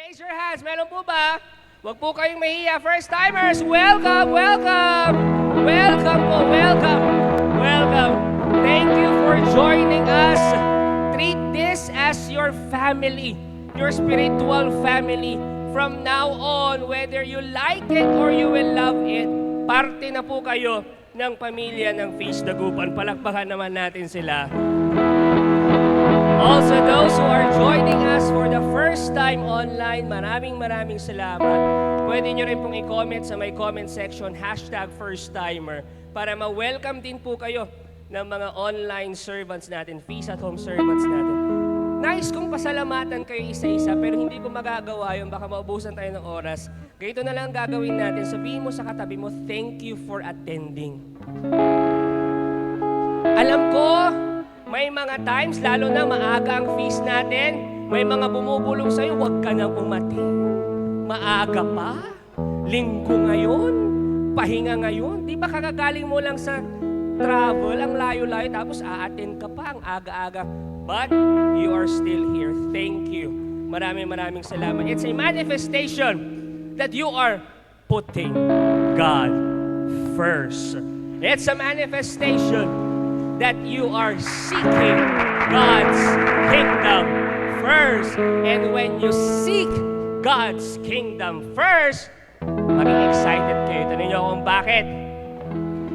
Raise your hands. Meron po ba? Huwag po kayong mahiya. First timers, welcome, welcome. Welcome po, welcome. Welcome. Thank you for joining us. Treat this as your family, your spiritual family. From now on, whether you like it or you will love it, parte na po kayo ng pamilya ng Feast Dagupan. Palakpakan naman natin sila. Also, those who are joining us for the first time online, maraming salamat. Pwede nyo rin pong i-comment sa my comment section, #firsttimer, para ma-welcome din po kayo ng mga online servants natin, Feast at Home servants natin. Nice kung pasalamatan kayo isa-isa, pero hindi ko magagawa yun, baka maubusan tayo ng oras. Ganito na lang gagawin natin, sabihin mo sa katabi mo, thank you for attending. Alam ko, may mga times, lalo na maaga ang feast natin, may mga bumubulong sa'yo, huwag ka nang umating. Maaga pa? Linggo ngayon? Pahinga ngayon? Di ba kakagaling mo lang sa travel, ang layo-layo, tapos a-attend ka pa, ang aga-aga. But you are still here. Thank you. Maraming salamat. It's a manifestation that you are putting God first. It's a manifestation that you are seeking God's kingdom first. And when you seek God's kingdom first, maging excited kayo. Tanong niyo kung bakit.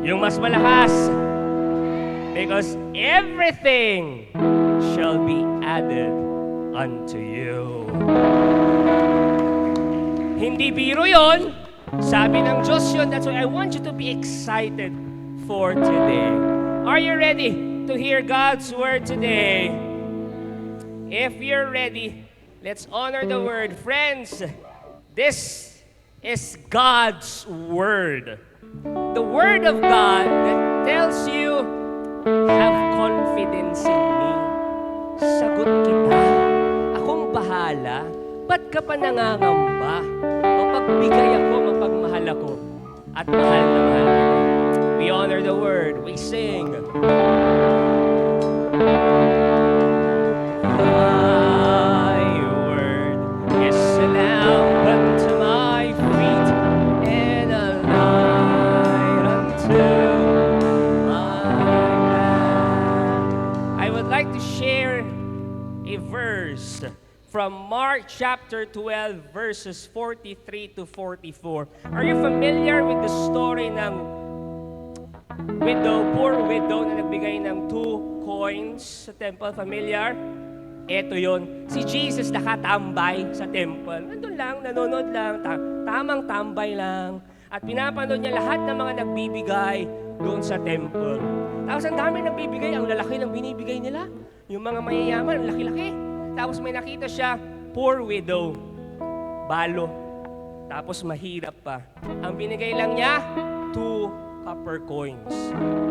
Yung mas malakas. Because everything shall be added unto you. Hindi biro yun. Sabi ng Diyos yun. That's why I want you to be excited for today. Are you ready to hear God's word today? If you're ready, let's honor the word. Friends, this is God's word. The word of God that tells you, have confidence in me. Sagot kita. Akong bahala. Ba't ka pa nangangamba? Mapagbigay ako, mapagmahal ako. At mahal na mahal kita. We honor the word. We sing. Thy word is a lamp unto my feet and a light unto my path. I would like to share a verse from Mark chapter 12 verses 43 to 44. Are you familiar with the story ng poor widow na nagbigay ng 2 coins sa temple? Familiar? Ito yon. Si Jesus nakatambay sa temple. Nandun lang, nanonood lang, tamang tambay lang. At pinapanood niya lahat ng mga nagbibigay doon sa temple. Tapos ang dami nagbibigay, ang lalaki ng binibigay nila. Yung mga mayayaman, ang laki-laki. Tapos may nakita siya, poor widow. Balo. Tapos mahirap pa. Ang binigay lang niya, 2 copper coins.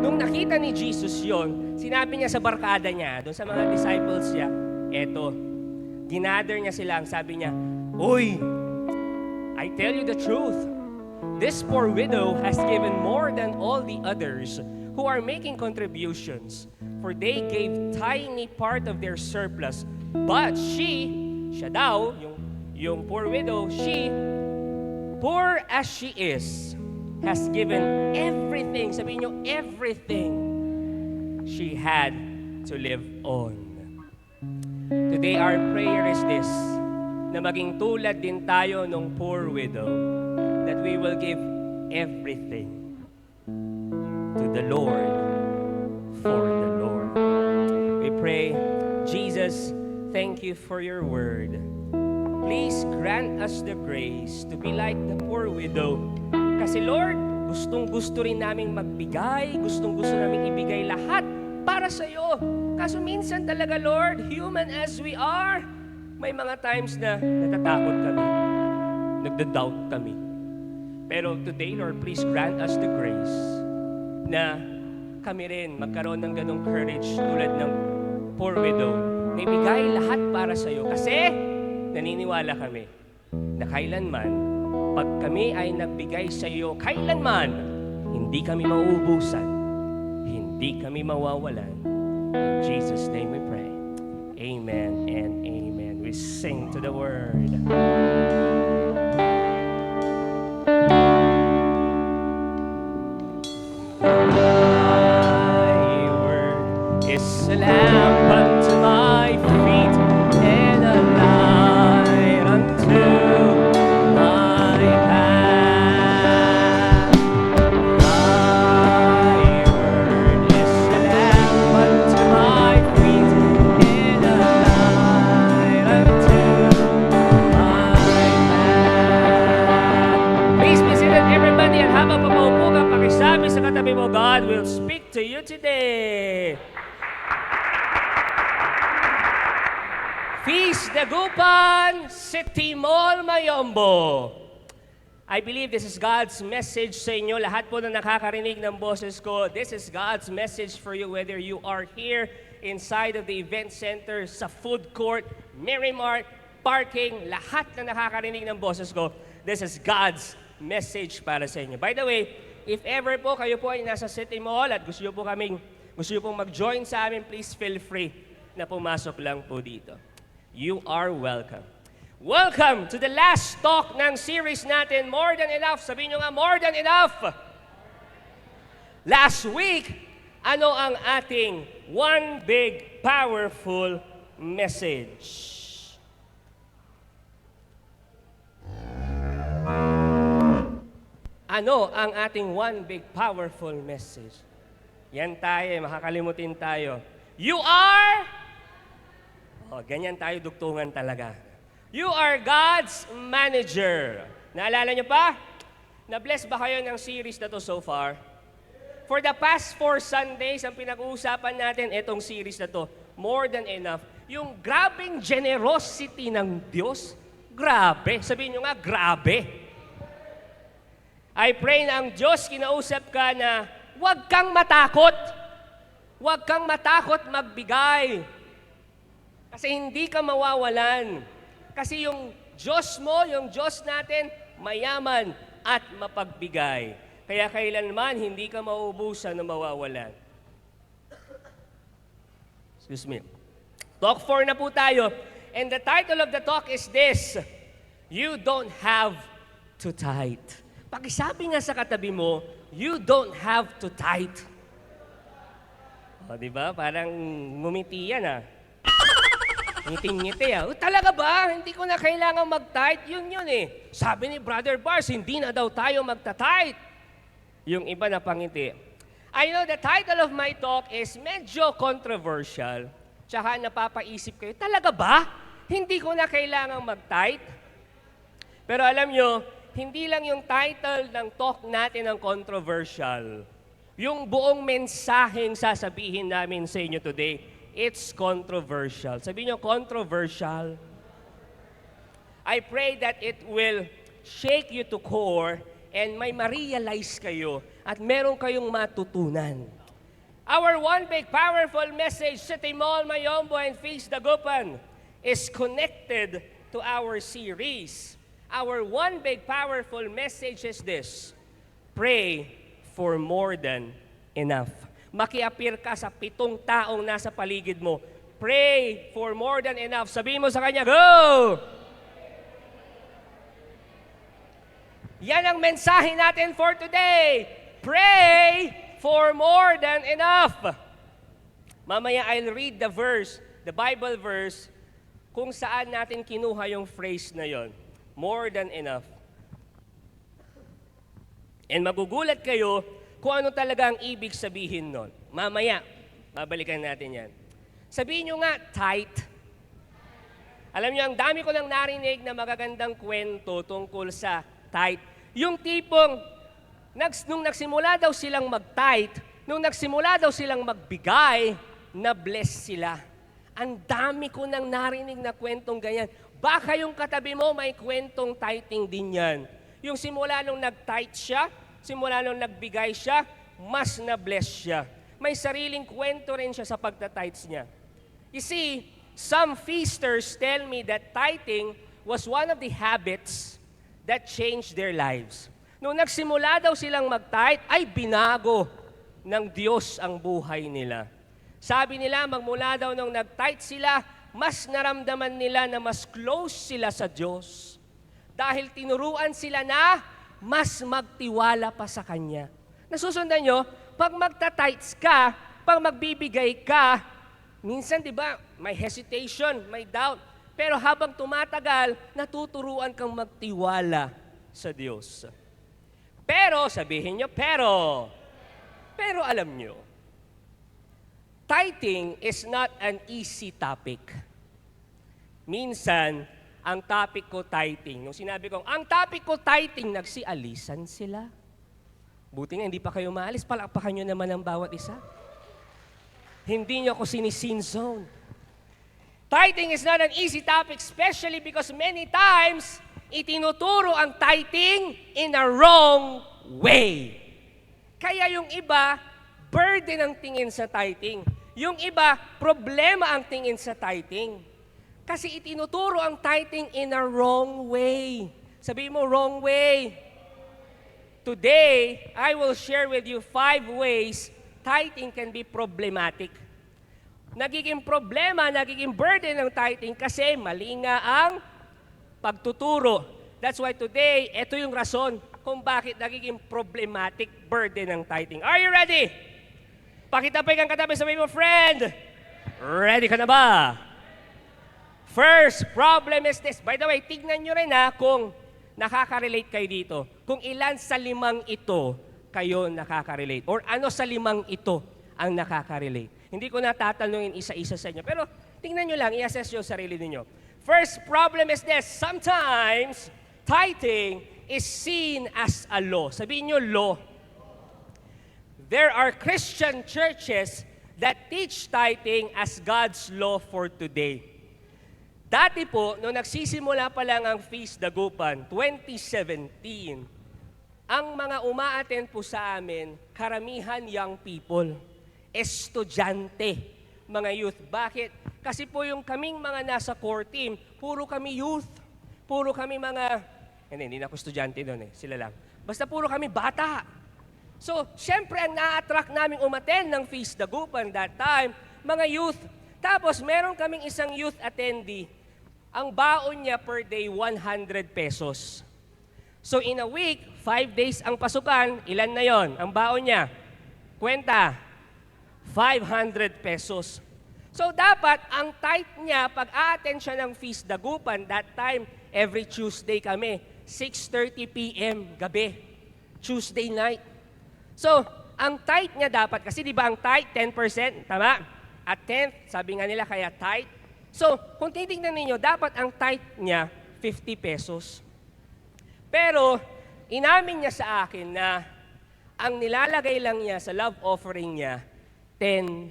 Nung nakita ni Jesus yon, sinabi niya sa barkada niya, doon sa mga disciples niya, eto, ginather niya sila, ang sabi niya, Uy, I tell you the truth, this poor widow has given more than all the others who are making contributions, for they gave tiny part of their surplus, but siya daw, yung poor widow, poor as she is, has given everything, sabihin nyo, everything she had to live on. Today, our prayer is this, na maging tulad din tayo nung poor widow, that we will give everything to the Lord, for the Lord. We pray, Jesus, thank you for your word. Please grant us the grace to be like the poor widow. Kasi Lord, gustong-gusto rin naming magbigay, gustong-gusto naming ibigay lahat para sa iyo. Kaso minsan talaga, Lord, human as we are, may mga times na natatakot kami, nagda-doubt kami. Pero today, Lord, please grant us the grace na kami rin magkaroon ng ganong courage tulad ng poor widow, na ibigay lahat para sa iyo. Kasi naniniwala kami na kailanman, pag kami ay nagbigay sa iyo, kailanman, hindi kami mauubusan, hindi kami mawawalan. In Jesus' name we pray. Amen and amen. We sing to the word. God will speak to you today. Feast Dagupan, City Mall, Mayombo. I believe this is God's message sa inyo. Lahat po na nakakarinig ng boses ko, this is God's message for you whether you are here inside of the event center, sa food court, Merrimart, parking, lahat na nakakarinig ng boses ko, this is God's message para sa inyo. By the way, if ever po kayo po ay nasa City Mall at gusto niyo pong mag-join sa amin, please feel free na pumasok lang po dito. You are welcome. Welcome to the last talk ng series natin, More Than Enough. Sabihin nyo nga, More Than Enough. Last week, ano ang ating one big, powerful message? Ano ang ating one big, powerful message? Yan tayo, makakalimutin tayo. You are... ganyan tayo, dugtungan talaga. You are God's manager. Naalala nyo pa? Na-bless ba kayo ng series na to so far? For the past 4 Sundays, ang pinag-uusapan natin itong series na to, More Than Enough. Yung grabing generosity ng Diyos, grabe. Sabihin nyo nga, grabe. I pray na ang Diyos kinausap ka na huwag kang matakot. Huwag kang matakot magbigay. Kasi hindi ka mawawalan. Kasi yung Diyos mo, yung Diyos natin, mayaman at mapagbigay. Kaya kailanman hindi ka mauubusan o mawawalan. Excuse me. Talk 4 na po tayo. And the title of the talk is this: You don't have to tithe. Pakisabi nga sa katabi mo, you don't have to tithe. O, diba? Parang ngumiti yan, Ngiting-ngiti, talaga ba? Hindi ko na kailangan mag-tithe. Yun eh. Sabi ni Brother Bars, hindi na daw tayo magta-tithe. Yung iba na pangiti. I know the title of my talk is medyo controversial. Tsaka napapaisip kayo, talaga ba? Hindi ko na kailangan mag-tithe? Pero alam nyo, hindi lang yung title ng talk natin ang controversial. Yung buong mensaheng sasabihin namin sa inyo today, it's controversial. Sabihin nyo, controversial. I pray that it will shake you to core and may ma-realize kayo at meron kayong matutunan. Our one big powerful message, City Mall, Mayombo, and Feast Dagupan is connected to our series. Our one big powerful message is this: pray for more than enough. Makiapir ka sa 7 taong nasa paligid mo. Pray for more than enough. Sabihin mo sa kanya, go! Yan ang mensahe natin for today. Pray for more than enough. Mamaya I'll read the verse, the Bible verse, kung saan natin kinuha yung phrase na yon. More than enough. And magugulat kayo kung ano talaga ang ibig sabihin nun. Mamaya, babalikan natin yan. Sabihin nyo nga, tithe. Alam nyo, ang dami ko nang narinig na magagandang kwento tungkol sa tithe. Yung tipong, nung nagsimula daw silang mag-tithe, nung nagsimula daw silang magbigay, na-bless sila. Ang dami ko nang narinig na kwentong ganyan. Baka yung katabi mo may kwentong tithing din yan. Yung simula nung nag-tithe siya, simula nung nagbigay siya, mas na-bless siya. May sariling kwento rin siya sa pagta-tithes niya. You see, some feasters tell me that tithing was one of the habits that changed their lives. Nung nagsimula daw silang mag-tithe, ay binago ng Diyos ang buhay nila. Sabi nila, magmula daw nung nag-tithe sila, mas naramdaman nila na mas close sila sa Diyos. Dahil tinuruan sila na mas magtiwala pa sa Kanya. Nasusundan nyo, pag magta-tithes ka, pag magbibigay ka, minsan di ba, may hesitation, may doubt. Pero habang tumatagal, natuturuan kang magtiwala sa Diyos. Pero, sabihin nyo, pero alam nyo, tithing is not an easy topic. Minsan, ang topic ko tithing, nung sinabi kong, ang topic ko tithing, nagsialisan sila. Buti nga, hindi pa kayo maalis. Palakpakan nyo naman ang bawat isa. Hindi nyo ako sinisin zone. Tithing is not an easy topic, especially because many times, itinuturo ang tithing in a wrong way. Kaya yung iba, burden ang tingin sa tithing. Yung iba, problema ang tingin sa tithing. Kasi itinuturo ang tithing in a wrong way. Sabihin mo, wrong way. Today, I will share with you 5 ways tithing can be problematic. Nagiging problema, nagiging burden ng tithing kasi mali nga ang pagtuturo. That's why today, ito yung rason kung bakit nagiging problematic burden ng tithing. Are you ready? Pakitapay kang katabi, sabihin mo, friend, ready ka na ba? First problem is this. By the way, tignan nyo rin kung nakaka-relate kayo dito. Kung ilan sa 5 ito kayo nakaka-relate. Or ano sa 5 ito ang nakaka-relate. Hindi ko natatanungin isa-isa sa inyo. Pero tingnan nyo lang, i-assess yung sarili ninyo. First problem is this. Sometimes, tithing is seen as a law. Sabihin nyo, law. There are Christian churches that teach tithing as God's law for today. Dati po, nung nagsisimula pa lang ang Feast Dagupan, 2017, ang mga umaattend po sa amin, karamihan young people, estudyante, mga youth. Bakit? Kasi po yung kaming mga nasa core team, puro kami youth. Puro kami mga, hindi na ako estudyante doon sila lang. Basta puro kami bata. So, syempre ang na-attract namin umattend ng Feast Dagupan that time, mga youth. Tapos, meron kaming isang youth attendee. Ang baon niya per day, 100 pesos. So in a week, 5 days ang pasukan, ilan na yon? Ang baon niya, kwenta, 500 pesos. So dapat, ang tithe niya, pag a-attend siya ng Feast Dagupan, that time, every Tuesday kami, 6:30 p.m. gabi, Tuesday night. So, ang tithe niya dapat, kasi di ba ang tithe, 10%, tama? At 10th, sabi nga nila, kaya tithe. So, kung titignan ninyo, dapat ang tithe niya, 50 pesos. Pero, inamin niya sa akin na ang nilalagay lang niya sa love offering niya, 10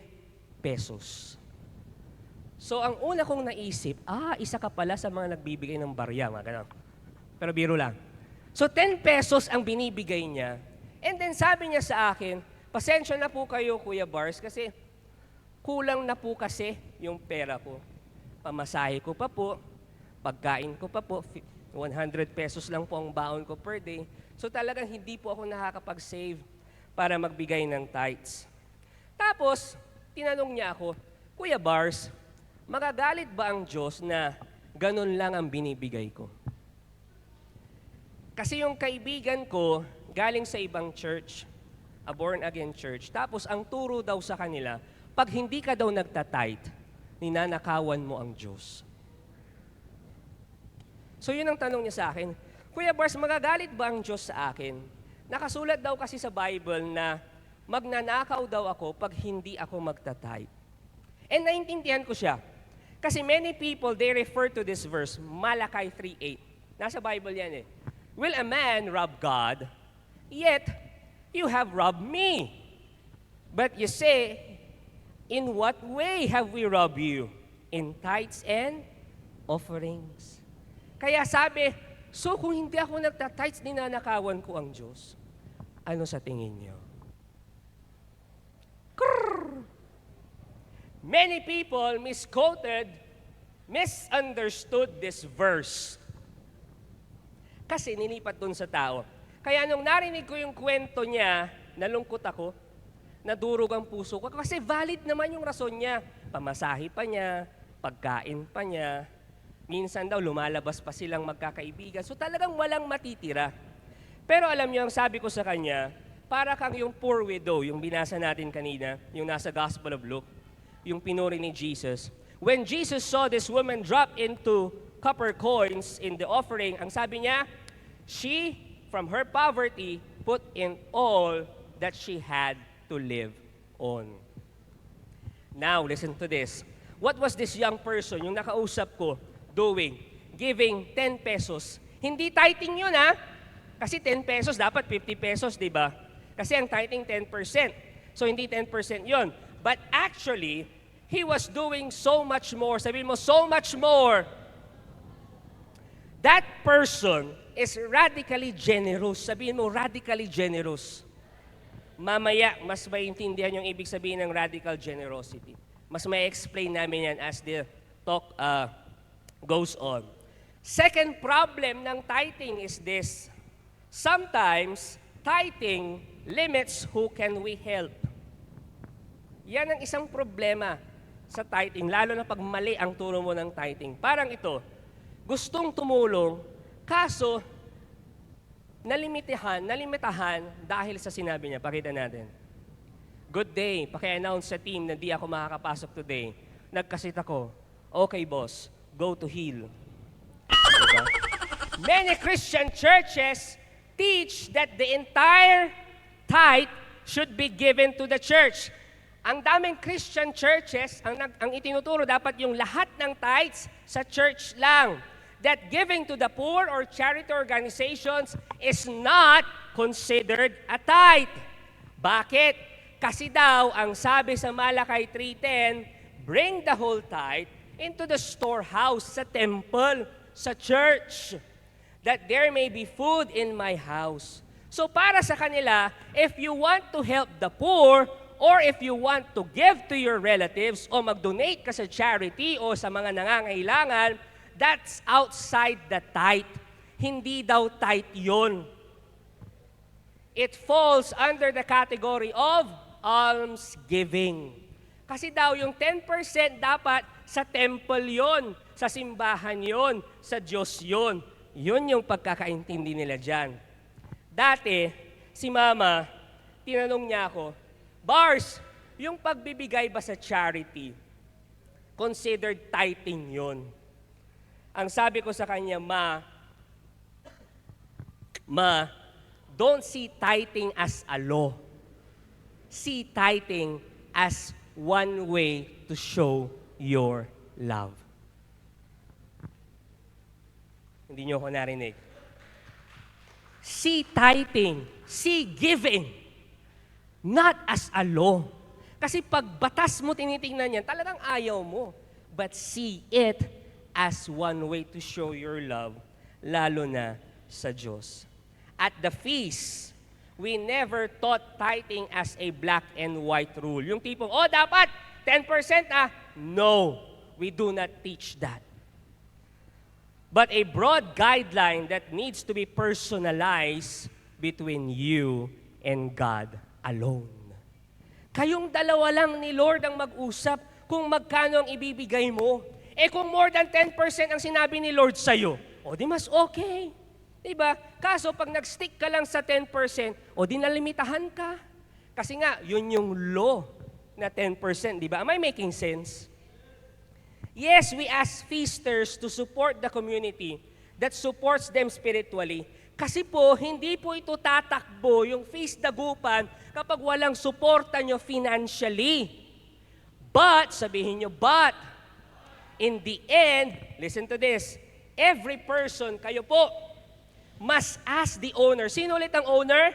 pesos. So, ang una kong naisip, isa ka pala sa mga nagbibigay ng barya, mga ganun. Pero biro lang. So, 10 pesos ang binibigay niya. And then, sabi niya sa akin, pasensya na po kayo, Kuya Bars, kasi kulang na po kasi yung pera ko. Pamasahe ko pa po, pagkain ko pa po, 100 pesos lang po ang baon ko per day. So talagang hindi po ako nakakapag-save para magbigay ng tithes. Tapos, tinanong niya ako, Kuya Bars, magagalit ba ang Diyos na ganun lang ang binibigay ko? Kasi yung kaibigan ko, galing sa ibang church, a born-again church, tapos ang turo daw sa kanila, pag hindi ka daw nagtatithe, ninanakawan mo ang Diyos. So yun ang tanong niya sa akin, Kuya Bars, magagalit ba ang Diyos sa akin? Nakasulat daw kasi sa Bible na magnanakaw daw ako pag hindi ako magtatithe. And naintindihan ko siya. Kasi many people, they refer to this verse, Malachi 3:8. Nasa Bible yan Will a man rob God? Yet, you have robbed me. But you say, in what way have we robbed you? In tithes and offerings. Kaya sabi, so kung hindi ako nagtitithes, ninanakawan ko ang Diyos. Ano sa tingin niyo? Krrr! Many people misunderstood this verse. Kasi nilipat dun sa tao. Kaya nung narinig ko yung kwento niya, nalungkot ako, nadurog ang puso ko. Kasi valid naman yung rason niya. Pamasahe pa niya, pagkain pa niya. Minsan daw lumalabas pa silang magkakaibigan. So talagang walang matitira. Pero alam niyo, ang sabi ko sa kanya, para kang yung poor widow, yung binasa natin kanina, yung nasa Gospel of Luke, yung pinuri ni Jesus. When Jesus saw this woman drop into copper coins in the offering, ang sabi niya, she, from her poverty, put in all that she had to live on. Now, listen to this. What was this young person, yung nakausap ko, doing? Giving 10 pesos. Hindi tithing yun Kasi 10 pesos, dapat 50 pesos, di ba? Kasi ang tithing 10%. So hindi 10% yon. But actually, he was doing so much more. Sabihin mo, so much more. That person is radically generous. Sabihin mo, radically generous. Mamaya, mas maintindihan yung ibig sabihin ng radical generosity. Mas may explain namin yan as the talk goes on. Second problem ng tithing is this. Sometimes, tithing limits who can we help. Yan ang isang problema sa tithing, lalo na pag mali ang turo mo ng tithing. Parang ito, gustong tumulong, kaso nalimitahan dahil sa sinabi niya. Pakita natin. Good day, paki-announce sa team na di ako makakapasok today. Nagkasit ako. Okay, boss, go to heal. Diba? Many Christian churches teach that the entire tithe should be given to the church. Ang daming Christian churches, ang itinuturo dapat yung lahat ng tithes sa church lang. That giving to the poor or charity organizations is not considered a tithe. Bakit? Kasi daw, ang sabi sa Malakay 3:10, bring the whole tithe into the storehouse, sa temple, sa church, that there may be food in my house. So para sa kanila, if you want to help the poor, or if you want to give to your relatives, o mag-donate ka sa charity o sa mga nangangailangan, that's outside the tithe. Hindi daw tithe yun. It falls under the category of almsgiving. Kasi daw yung 10% dapat sa temple yon, sa simbahan yon, sa Diyos yon. Yun yung pagkakaintindi nila dyan. Dati, si Mama, tinanong niya ako, Bars, yung pagbibigay ba sa charity, considered tithing yon? Ang sabi ko sa kanya, Ma, don't see tithing as a law. See tithing as one way to show your love. Hindi niyo ako narinig. See tithing, see giving, not as a law. Kasi pag batas mo tinitingnan yan, talagang ayaw mo. But see it as one way to show your love, lalo na sa Diyos. At the feast, we never taught tithing as a black and white rule. Yung tipong, dapat 10% No, we do not teach that. But a broad guideline that needs to be personalized between you and God alone. Kayong dalawa lang ni Lord ang mag-usap kung magkano ang ibibigay mo. Kung more than 10% ang sinabi ni Lord sa'yo, di mas okay. Diba? Kaso pag nag-stick ka lang sa 10%, di nalimitahan ka. Kasi nga, yun yung law na 10%, diba? Am I making sense? Yes, we ask feasters to support the community that supports them spiritually. Kasi po, hindi po ito tatakbo yung feast dagupan kapag walang suporta nyo financially. But, sabihin nyo, in the end, listen to this, every person, kayo po, must ask the owner. Sino ulit ang owner?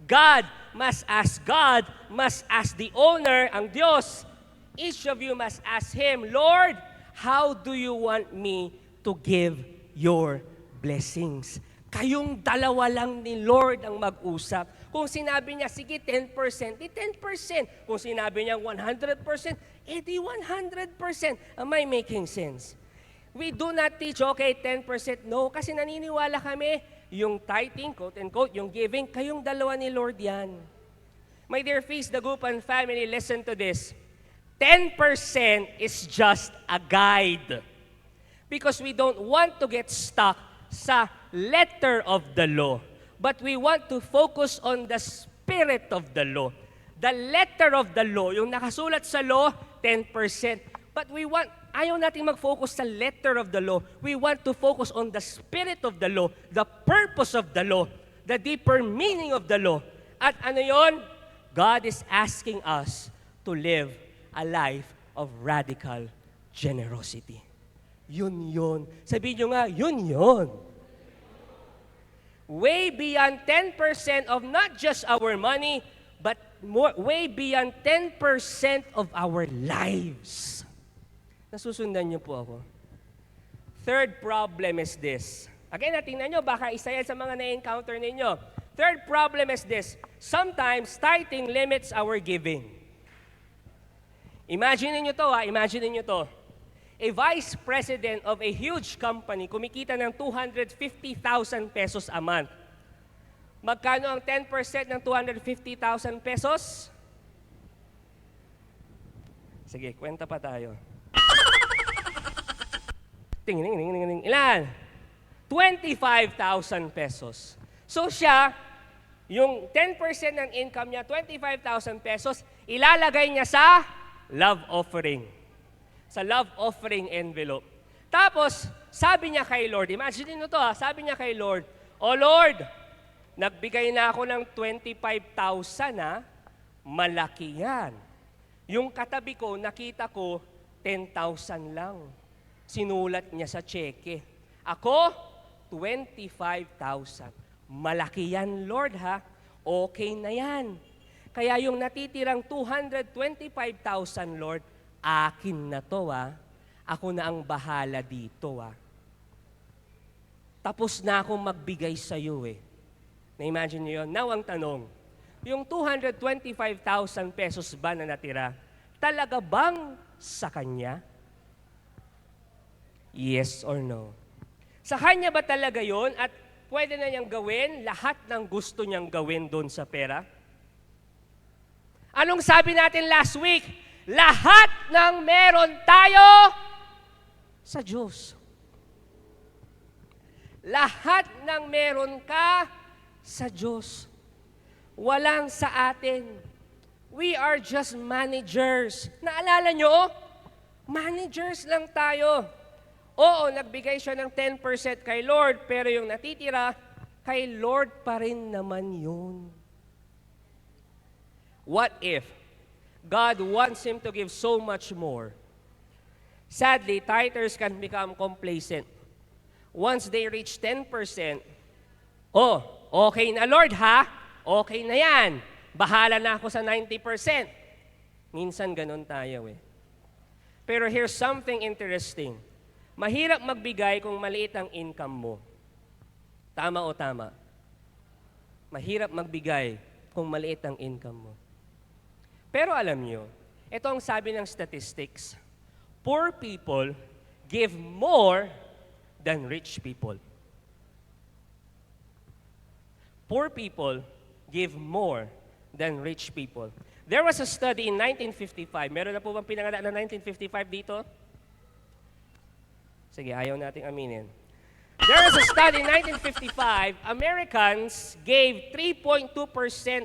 God. Must ask God, must ask the owner, ang Diyos. Each of you must ask Him, Lord, how do you want me to give your blessings? Kayong dalawa lang ni Lord ang mag-usap. Kung sinabi niya, sige 10%, di 10%. Kung sinabi niya 100%, di 100%. Am I making sense? We do not teach, 10%. No, kasi naniniwala kami, yung tithing, quote and quote, yung giving, kayong dalawa ni Lord yan. My dear Feast Dagupan family, listen to this. 10% is just a guide. Because we don't want to get stuck sa letter of the law. But we want to focus on the spirit of the law. The letter of the law, yung nakasulat sa law, 10%. But ayaw natin mag-focus sa letter of the law. We want to focus on the spirit of the law, the purpose of the law, the deeper meaning of the law. At ano yon? God is asking us to live a life of radical generosity. Yun. Sabihin nyo nga, yun. way beyond 10% of not just our money, but way beyond 10% of our lives. Nasusundan niyo po ako. Third problem is this. Again, tingnan nyo, baka isa yan sa mga na-encounter ninyo. Third problem is this. Sometimes, tithing limits our giving. Imagine niyo to, imagine niyo to. A vice president of a huge company, kumikita ng 250,000 pesos a month. Magkano ang 10% ng 250,000 pesos? Sige, kwenta pa tayo. Ting. Ilan? 25,000 pesos. So siya, yung 10% ng income niya, 25,000 pesos, ilalagay niya sa love offering. Sa love offering envelope. Tapos, sabi niya kay Lord, imagine nyo to sabi niya kay Lord, "Oh Lord, nagbigay na ako ng 25,000 malaki yan. Yung katabi ko, nakita ko, 10,000 lang. Sinulat niya sa cheque. Ako, 25,000. Malaki yan, Lord, ha? Okay na yan. Kaya yung natitirang 225,000, Lord, akin na to, Ako na ang bahala dito, Tapos na akong magbigay sa iyo, Na-imagine niyo yun? Now, ang tanong, yung 225,000 pesos ba na natira, talaga bang sa kanya? Yes or no? Sa kanya ba talaga yon at pwede na niyang gawin lahat ng gusto niyang gawin doon sa pera? Anong sabi natin last week? Lahat ng meron tayo sa Diyos. Lahat ng meron ka sa Diyos. Walang sa atin. We are just managers. Naalala nyo? Managers lang tayo. Oo, nagbigay siya ng 10% kay Lord, pero yung natitira, kay Lord pa rin naman yun. What if God wants him to give so much more? Sadly, tithers can become complacent. Once they reach 10%, okay na Lord ha? Okay na yan. Bahala na ako sa 90%. Minsan ganun tayo Pero here's something interesting. Mahirap magbigay kung maliit ang income mo. Tama o tama? Mahirap magbigay kung maliit ang income mo. Pero alam nyo, ito ang sabi ng statistics. Poor people give more than rich people. Poor people give more than rich people. There was a study in 1955. Meron na po bang pinangalan na 1955 dito? Sige, ayaw nating aminin. There was a study in 1955. Americans gave 3.2%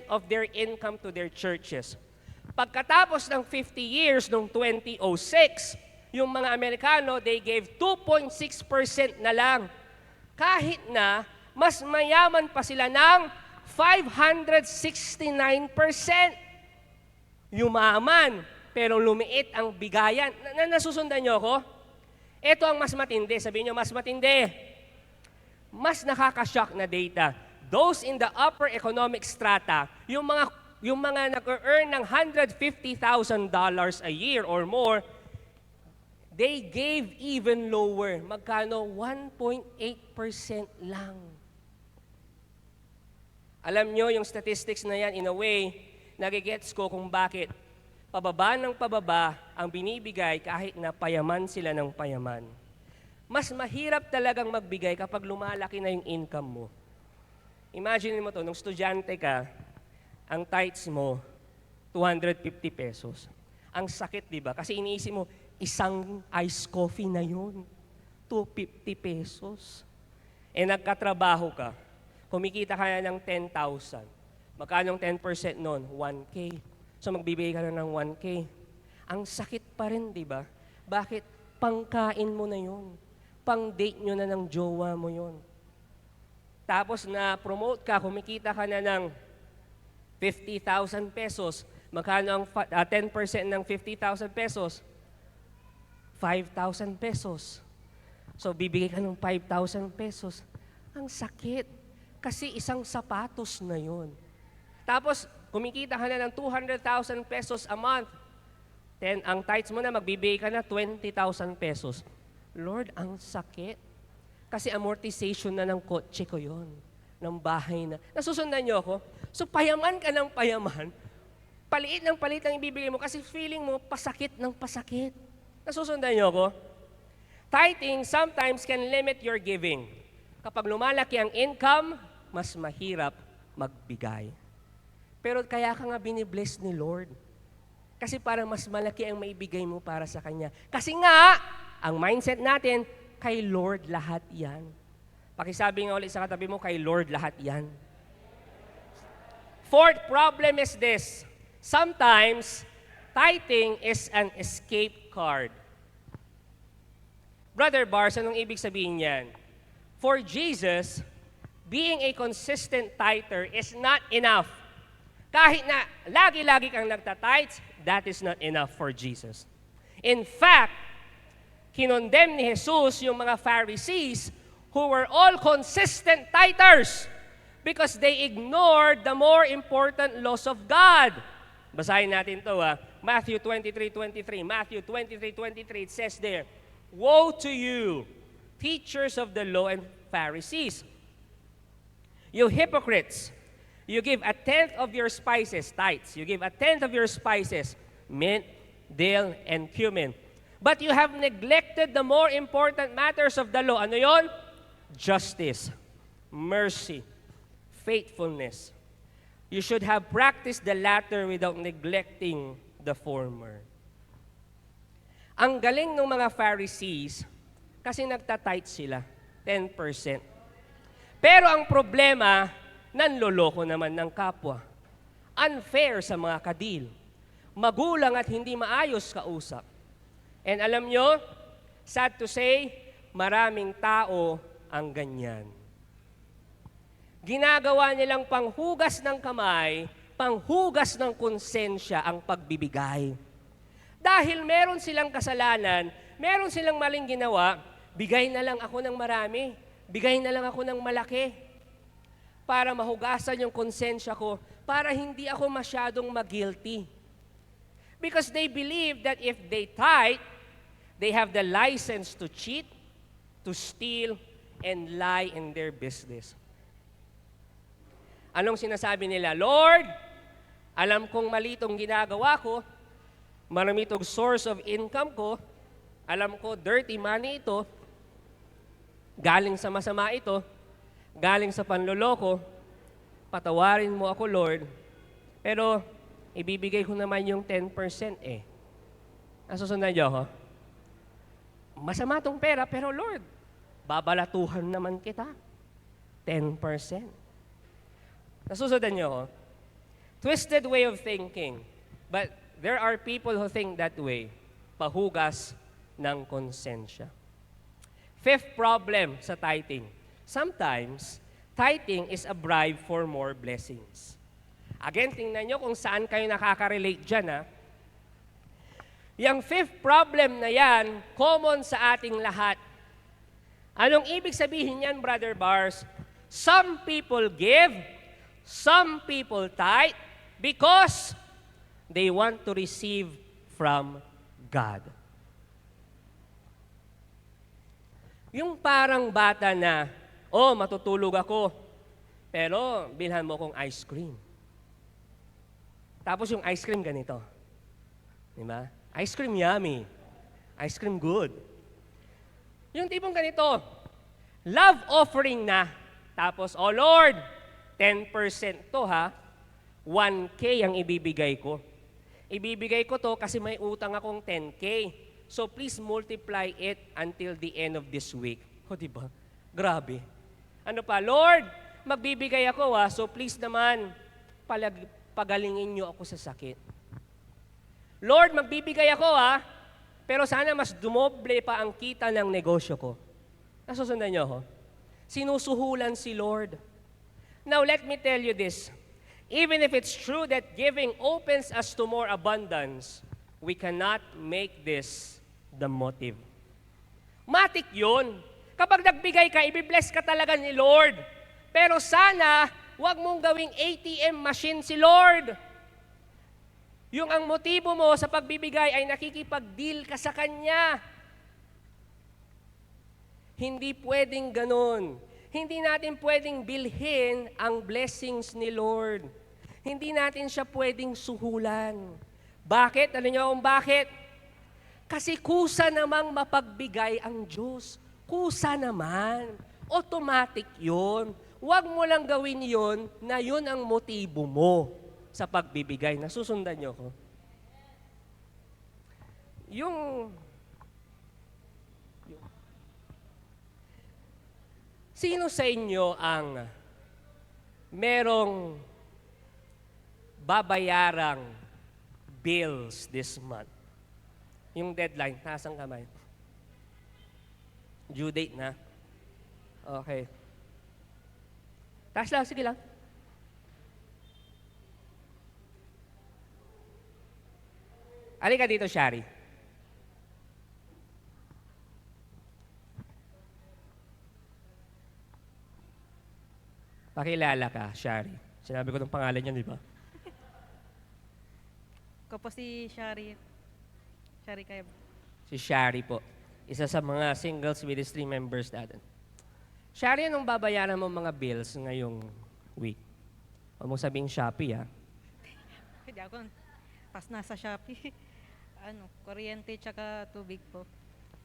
of their income to their churches. Pagkatapos ng 50 years, noong 2006, yung mga Amerikano, they gave 2.6% na lang. Kahit na, mas mayaman pa sila ng 569%. Yumaman, pero lumiit ang bigayan. Nasusundan niyo ako? Ito ang mas matindi. Sabihin niyo, mas matindi. Mas nakaka-shock na data. Those in the upper economic strata, yung mga nag-earn ng $150,000 a year or more, they gave even lower. Magkano? 1.8% lang. Alam nyo, yung statistics na yan, in a way, nagigets ko kung bakit pababa ng pababa ang binibigay kahit na payaman sila ng payaman. Mas mahirap talagang magbigay kapag lumalaki na yung income mo. Imagine mo to, nung estudyante ka, ang tithes mo, 250 pesos. Ang sakit, di ba? Kasi iniisip mo, isang iced coffee na yun. 250 pesos. Nagkatrabaho ka. Kumikita ka na ng 10,000. Magkano ang 10% nun? 1K. So magbibigay ka na ng 1K. Ang sakit pa rin, di ba? Bakit? Pangkain mo na yun. Pang-date nyo na ng jowa mo yun. Tapos na-promote ka, kumikita ka na ng 50,000 pesos. Magkano ang 10% ng 50,000 pesos? 5,000 pesos. So, bibigay ka ng 5,000 pesos. Ang sakit. Kasi isang sapatos na yun. Tapos, kumikita ka na ng 200,000 pesos a month. Then, ang tithes mo na, magbibigay ka na 20,000 pesos. Lord, ang sakit. Kasi amortization na ng kotse ko yon, ng bahay na. Nasusundan niyo ako? So, payaman ka ng payaman, paliit ng palit ang ibibigay mo kasi feeling mo, pasakit ng pasakit. Nasusundan niyo ako? Tithing sometimes can limit your giving. Kapag lumalaki ang income, mas mahirap magbigay. Pero kaya ka nga binibless ni Lord. Kasi para mas malaki ang maibigay mo para sa Kanya. Kasi nga, ang mindset natin, kay Lord lahat yan. Pakisabi nga ulit sa katabi mo, kay Lord lahat yan. Fourth problem is this. Sometimes, tithing is an escape card. Brother Bars, anong ibig sabihin yan? For Jesus, being a consistent tither is not enough. Kahit na lagi-lagi kang nagtitithes, that is not enough for Jesus. In fact, kinondemn ni Jesus yung mga Pharisees who were all consistent tithers because they ignored the more important laws of God. Basahin natin to Matthew 23:23. Matthew 23:23, it says there, "Woe to you, teachers of the law and Pharisees, you hypocrites! You give a tenth of your spices, tithes. You give a tenth of your spices, mint, dill, and cumin. But you have neglected the more important matters of the law." Ano yon? Justice, mercy, faithfulness. You should have practiced the latter without neglecting the former. Ang galing ng mga Pharisees kasi nagtatithe sila, 10%. Pero ang problema, nanloloko naman ng kapwa. Unfair sa mga kadil. Magulang at hindi maayos kausap. And alam nyo, sad to say, maraming tao ang ganyan. Ginagawa nilang panghugas ng kamay, panghugas ng konsensya ang pagbibigay. Dahil meron silang kasalanan, meron silang maling ginawa, bigay na lang ako ng marami, bigay na lang ako ng malaki para mahugasan yung konsensya ko, para hindi ako masyadong mag-guilty. Because they believe that if they tithe, they have the license to cheat, to steal, and lie in their business. Anong sinasabi nila? Lord, alam kong mali itong ginagawa ko, marami itong source of income ko, alam ko dirty money ito, galing sa masama ito, galing sa panloloko, patawarin mo ako, Lord, pero ibibigay ko naman yung 10% eh. Nasusundan niyo ako? Masama tong pera, pero Lord, babalatuhan naman kita. 10%. Nasusundan niyo ako? Twisted way of thinking. But there are people who think that way. Pahugas ng konsensya. Fifth problem sa tithing. Sometimes, tithing is a bribe for more blessings. Again, tingnan nyo kung saan kayo nakaka-relate dyan. Yung fifth problem na yan, common sa ating lahat. Anong ibig sabihin yan, Brother Bars? Some people give, some people tithe, because they want to receive from God. Yung parang bata na, matutulog ako, pero bilhan mo kong ice cream. Tapos yung ice cream ganito. Diba? Ice cream yummy. Ice cream good. Yung tipong ganito, love offering na. Tapos, Lord, 10% to 1K ang ibibigay ko. Ibibigay ko to kasi may utang akong 10K. So please multiply it until the end of this week. Diba? Grabe. Ano pa, Lord, magbibigay ako so please naman, pagalingin niyo ako sa sakit. Lord, magbibigay ako pero sana mas dumoble pa ang kita ng negosyo ko. Nasusundan niyo ako? Sinusuhulan si Lord. Now let me tell you this. Even if it's true that giving opens us to more abundance, we cannot make this the motive. Matik yun. Kapag nagbigay ka, ibibless ka talaga ni Lord. Pero sana, huwag mong gawing ATM machine si Lord. Yung ang motibo mo sa pagbibigay ay nakikipag-deal ka sa Kanya. Hindi pwedeng ganon. Hindi natin pwedeng bilhin ang blessings ni Lord. Hindi natin siya pwedeng suhulan. Bakit? Alam niyo kung bakit? Kasi kusa namang mapagbigay ang Diyos. Kusa naman. Automatic yun. Huwag mo lang gawin yun na yun ang motibo mo sa pagbibigay. Nasusundan niyo ko? Sino sa inyo ang merong babayarang bills this month? Yung deadline, taas ang kamay. Due date na. Okay. Taas lang, sige lang. Halika dito, Shari. Pakilala ka, Shari. Sinabi ko ng pangalan niya, di ba? Ko po si Shari. Shari Kayab. Si Shari po. Isa sa mga singles ministry members natin. Shari, anong babayaran mo mga bills ngayong week? Huwag mong sabing Shopee, ha? Hindi ako. Pas nasa Shopee. Kuryente tsaka tubig po.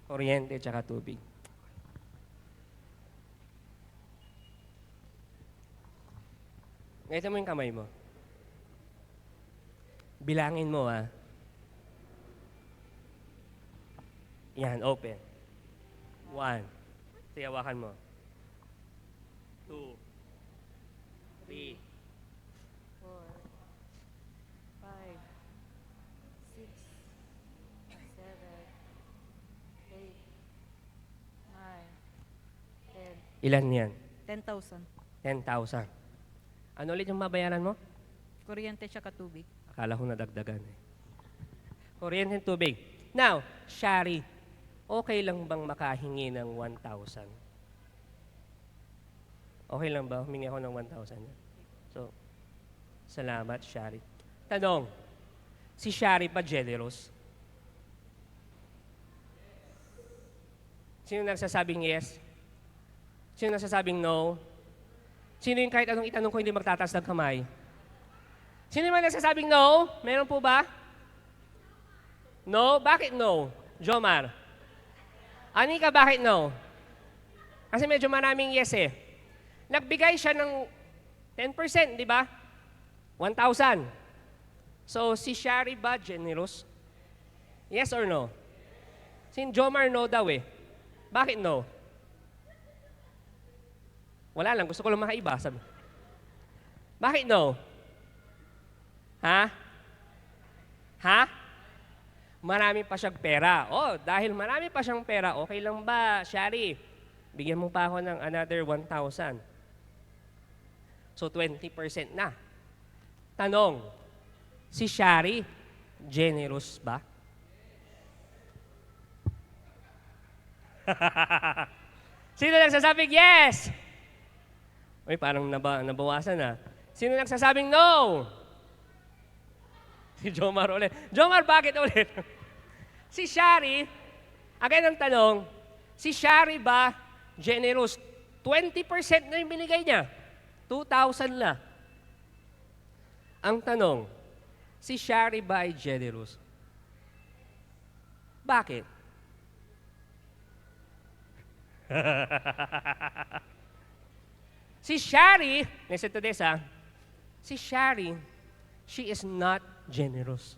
Kuryente tsaka tubig. Ngayon mo yung kamay mo. Bilangin mo, ha? Yan, open. 1. Sige, hawakan mo. 2. 3. 4, 5, 6, 7, 8, 9, 10. Ilan yan? 10,000. 10,000. Ano ulit yung babayaran mo? Kuryente tsaka tubig. Akala ko nadagdagan eh. Kuryente and tubig. Now, Shari, okay lang bang makahingi ng 1,000? Okay lang ba? Humingi ako ng 1,000. So, salamat, Shari. Tanong, si Shari pa generous? Sino nagsasabing yes? Sino nagsasabing no? Sino yung kahit anong itanong ko hindi magtataas ng kamay? Sino naman nagsasabing no? Meron po ba? No? Bakit no? Jomar? Anika, bakit no? Kasi medyo maraming yes eh. Nagbigay siya ng 10%, di ba? 1,000. So, si Shari ba generous? Yes or no? Si Jomar no daw eh. Bakit no? Wala lang, gusto ko lang makaiba. Sabi. Bakit no? Ha? Ha? Marami pa siyang pera. Oh, dahil marami pa siyang pera, okay lang ba, Shari? Bigyan mo pa ako ng another 1,000. So, 20% na. Tanong, si Shari, generous ba? Sino nagsasabing yes? Uy, parang nabawasan na. Sino nagsasabing no? Si Jomar ulit. Jomar, bakit ulit? Si Shari, again ang tanong, si Shari ba generous? 20% na yung binigay niya. 2,000 na. Ang tanong, si Shari ba ay generous? Bakit? Si Shari, listen to this ha, si Shari, she is not generous.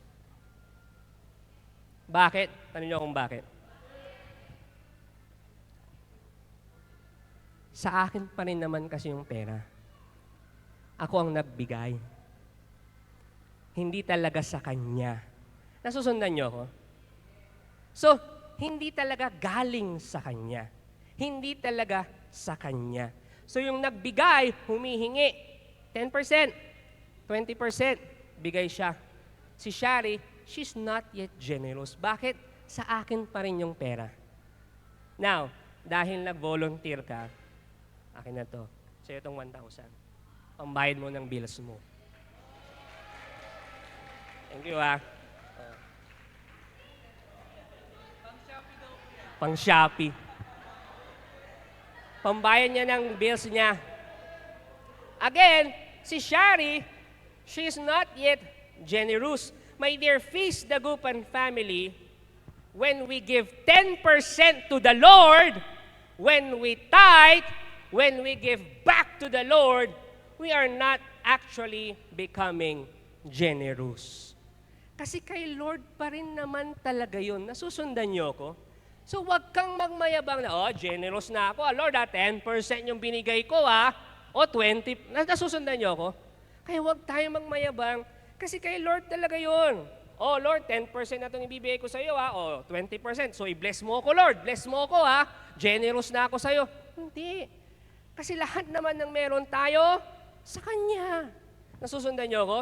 Bakit? Tanong niyo kung bakit. Sa akin pa rin naman kasi yung pera. Ako ang nagbigay. Hindi talaga sa kanya. Nasusundan niyo ako? So, hindi talaga galing sa kanya. Hindi talaga sa kanya. So yung nagbigay, humihingi, 10%, 20%, bigay siya. Si Shari, she's not yet generous. Bakit? Sa akin pa rin yung pera. Now, dahil nag-volunteer ka, akin na to. Sa'yo itong 1,000. Pambayad mo ng bills mo. Thank you, ah. Pang Shopee. Pambayad niya ng bills niya. Again, si Shari, she's not yet generous. My dear Feast Dagupan family, when we give 10% to the Lord, when we tithe, when we give back to the Lord, we are not actually becoming generous. Kasi kay Lord pa rin naman talaga yun. Nasusundan niyo ko? So wag kang magmayabang na, generous na ako. Lord, 10% yung binigay ko, O 20%. Nasusundan niyo ako? Kaya wag tayo magmayabang. Kasi kay Lord talaga yun. Lord, 10% na itong ibibigay ko sa iyo, 20%. So i-bless mo ako, Lord. Bless mo ako, Generous na ako sa iyo. Hindi. Kasi lahat naman ng meron tayo, sa Kanya. Nasusundan niyo ako?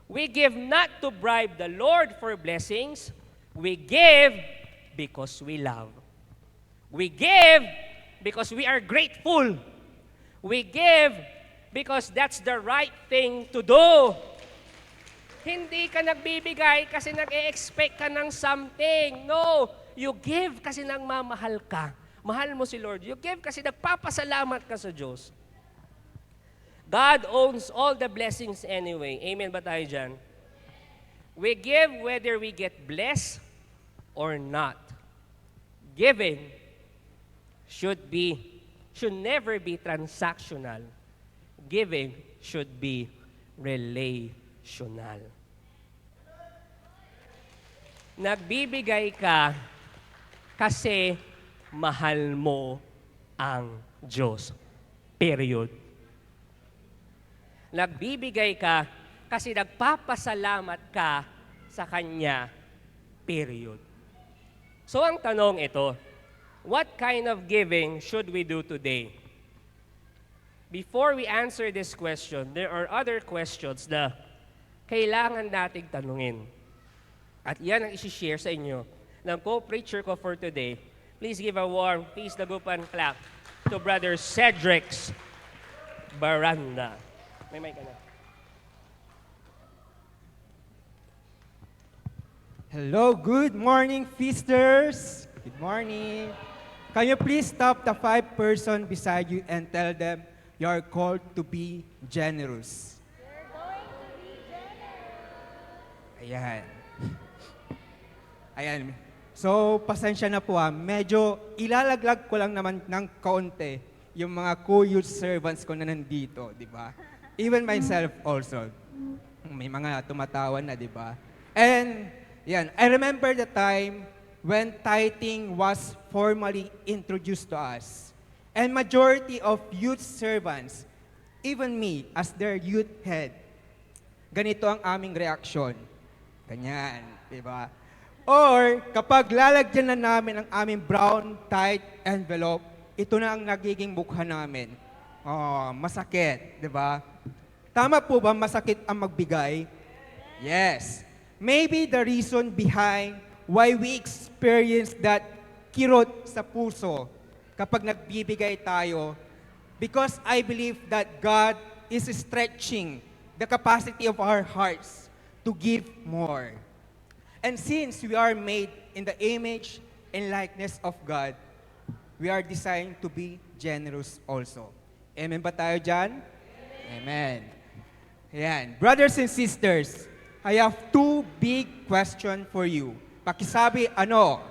We give not to bribe the Lord for blessings. We give because we love. We give because we are grateful. We give because that's the right thing to do. Hindi ka nagbibigay kasi nag-e-expect ka ng something. No, you give kasi nagmamahal ka. Mahal mo si Lord. You give kasi nagpapasalamat ka sa Diyos. God owns all the blessings anyway. Amen ba tayo dyan? We give whether we get blessed or not. Giving should never be transactional. Giving should be relational. Nagbibigay ka kasi mahal mo ang Diyos. Period. Nagbibigay ka kasi nagpapasalamat ka sa Kanya. Period. So ang tanong ito, what kind of giving should we do today? Before we answer this question, there are other questions na kailangan nating tanungin. At yan ang isi-share sa inyo ng co-preacher ko for today. Please give a warm Feast Dagupan clap to Brother Cedric's Baranda. May mic ka na. Hello, good morning, feasters. Good morning. Can you please stop the 5 person beside you and tell them you are called to be generous? You're going to be generous. Ayan. Ayan. So, pasensya na po Medyo ilalaglag ko lang naman ng kaunti yung mga co-youth servants ko na nandito, di ba? Even myself also. May mga tumatawan na, di ba? And yan, I remember the time when tithing was formally introduced to us. And majority of youth servants, even me as their youth head, ganito ang aming reaksyon. Ganyan, di ba? Or kapag lalagyan na namin ang aming brown tithe envelope, ito na ang nagiging mukha namin. Masakit, di ba? Tama po ba masakit ang magbigay? Yes. Maybe the reason behind why we experience that kirot sa puso kapag nagbibigay tayo, because I believe that God is stretching the capacity of our hearts to give more. And since we are made in the image and likeness of God, we are designed to be generous also. Amen ba tayo dyan? Amen. Ayan. Brothers and sisters, I have 2 big questions for you. Pakisabi, ano?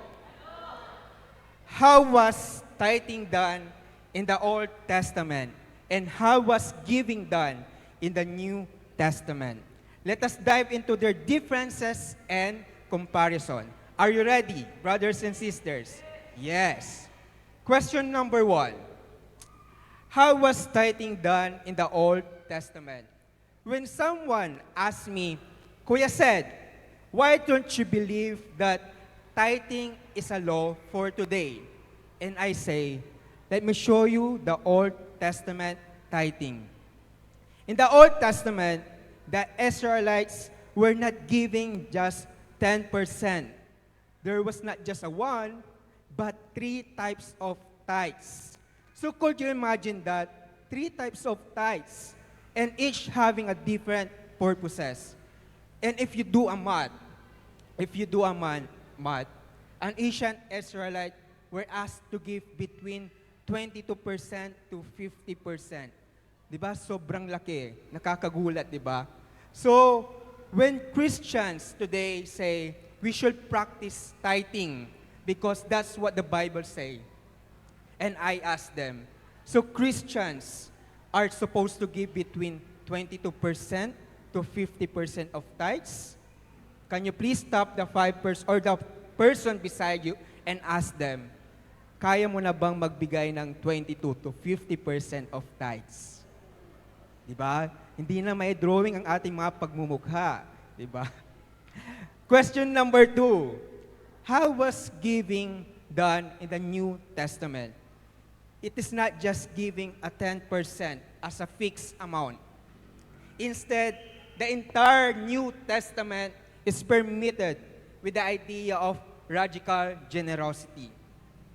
How was tithing done in the Old Testament? And how was giving done in the New Testament? Let us dive into their differences and comparison. Are you ready, brothers and sisters? Yes. Question number 1. How was tithing done in the Old Testament? When someone asks me, Kuya said, why don't you believe that tithing is a law for today? And I say, let me show you the Old Testament tithing. In the Old Testament, the Israelites were not giving just 10%. There was not just a 1, but 3 types of tithes. So could you imagine that three types of tithes, and each having a different purposes. And if you do a math, an ancient Israelite were asked to give between 22% to 50%. Diba? Sobrang laki. Nakakagulat, diba? So, when Christians today say, we should practice tithing because that's what the Bible say. And I ask them, so Christians are supposed to give between 22% to 50% of tithes? Can you please stop the 5% or the person beside you and ask them, kaya mo na bang magbigay ng 22 to 50% of tithes? Diba? Hindi na may drawing ang ating mga pagmumukha. Diba? Question number 2. How was giving done in the New Testament? It is not just giving a 10% as a fixed amount. Instead, the entire New Testament is permitted with the idea of radical generosity.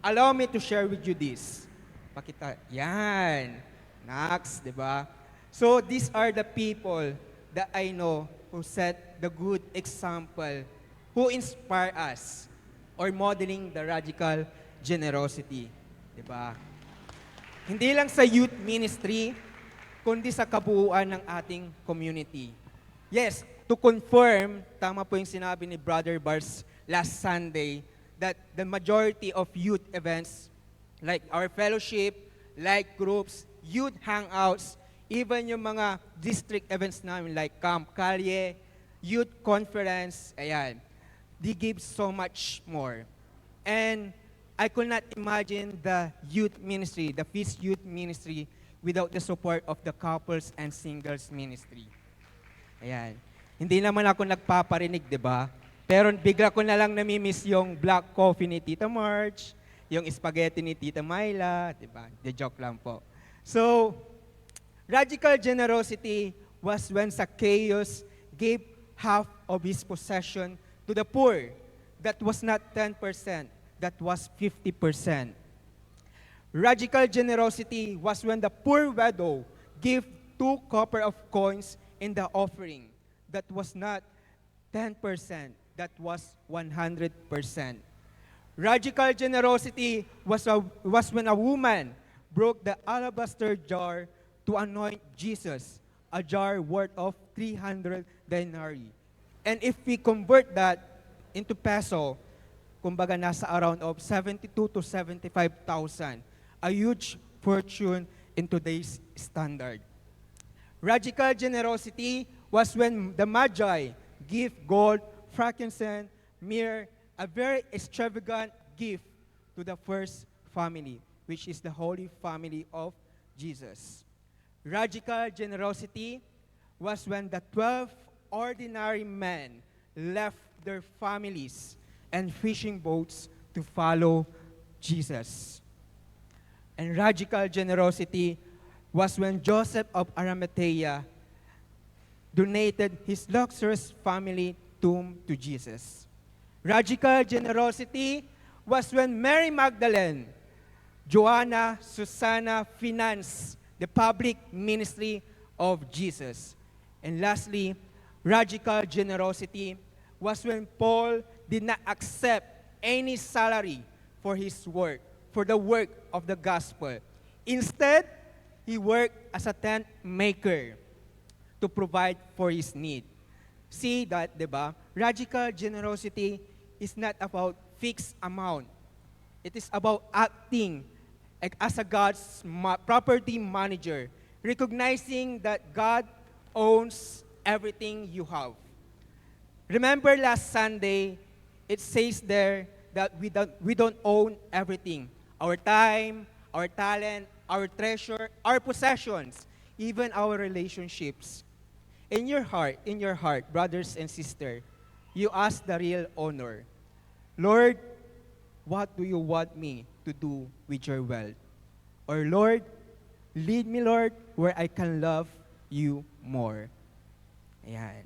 Allow me to share with you this. Pakita. Yan. Next, di ba? So, these are the people that I know who set the good example, who inspire us, or modeling the radical generosity. Di ba? Hindi lang sa youth ministry, kundi sa kabuuan ng ating community. Yes, to confirm, tama po yung sinabi ni Brother Bars last Sunday, that the majority of youth events, like our fellowship, like groups, youth hangouts, even yung mga district events namin like Camp Calye, youth conference, ayan, they give so much more. And I could not imagine the youth ministry, the Feast Youth Ministry, without the support of the couples and singles ministry. Ayan. Hindi naman ako nagpaparinig, di ba? Pero bigla ko na lang namimiss yung black coffee ni Tita March, yung spaghetti ni Tita Myla, di ba? The joke lang po. So, radical generosity was when Zacchaeus gave half of his possession to the poor. That was not 10%, that was 50%. Radical generosity was when the poor widow gave 2 copper of coins in the offering. That was not 10%, that was 100%. Radical generosity was when a woman broke the alabaster jar to anoint Jesus, a jar worth of 300 denarii. And if we convert that into peso, kumbaga nasa around of 72 to 75,000, a huge fortune in today's standard. Radical generosity was when the Magi give gold, frankincense, myrrh, a very extravagant gift to the first family, which is the Holy Family of Jesus. Radical generosity was when the 12 ordinary men left their families and fishing boats to follow Jesus. And radical generosity was when Joseph of Arimathea donated his luxurious family tomb to Jesus. Radical generosity was when Mary Magdalene, Joanna, Susanna financed the public ministry of Jesus. And lastly, radical generosity was when Paul did not accept any salary for his work, for the work of the gospel. Instead, he worked as a tent maker to provide for his need. See that, diba? Radical generosity is not about fixed amount. It is about acting as a God's property manager, recognizing that God owns everything you have. Remember last Sunday, it says there that we don't own everything. Our time, our talent, our treasure, our possessions, even our relationships. In your heart, brothers and sisters, you ask the real honor, Lord, what do you want me to do with your wealth? Or Lord, lead me, Lord, where I can love you more. Ayan.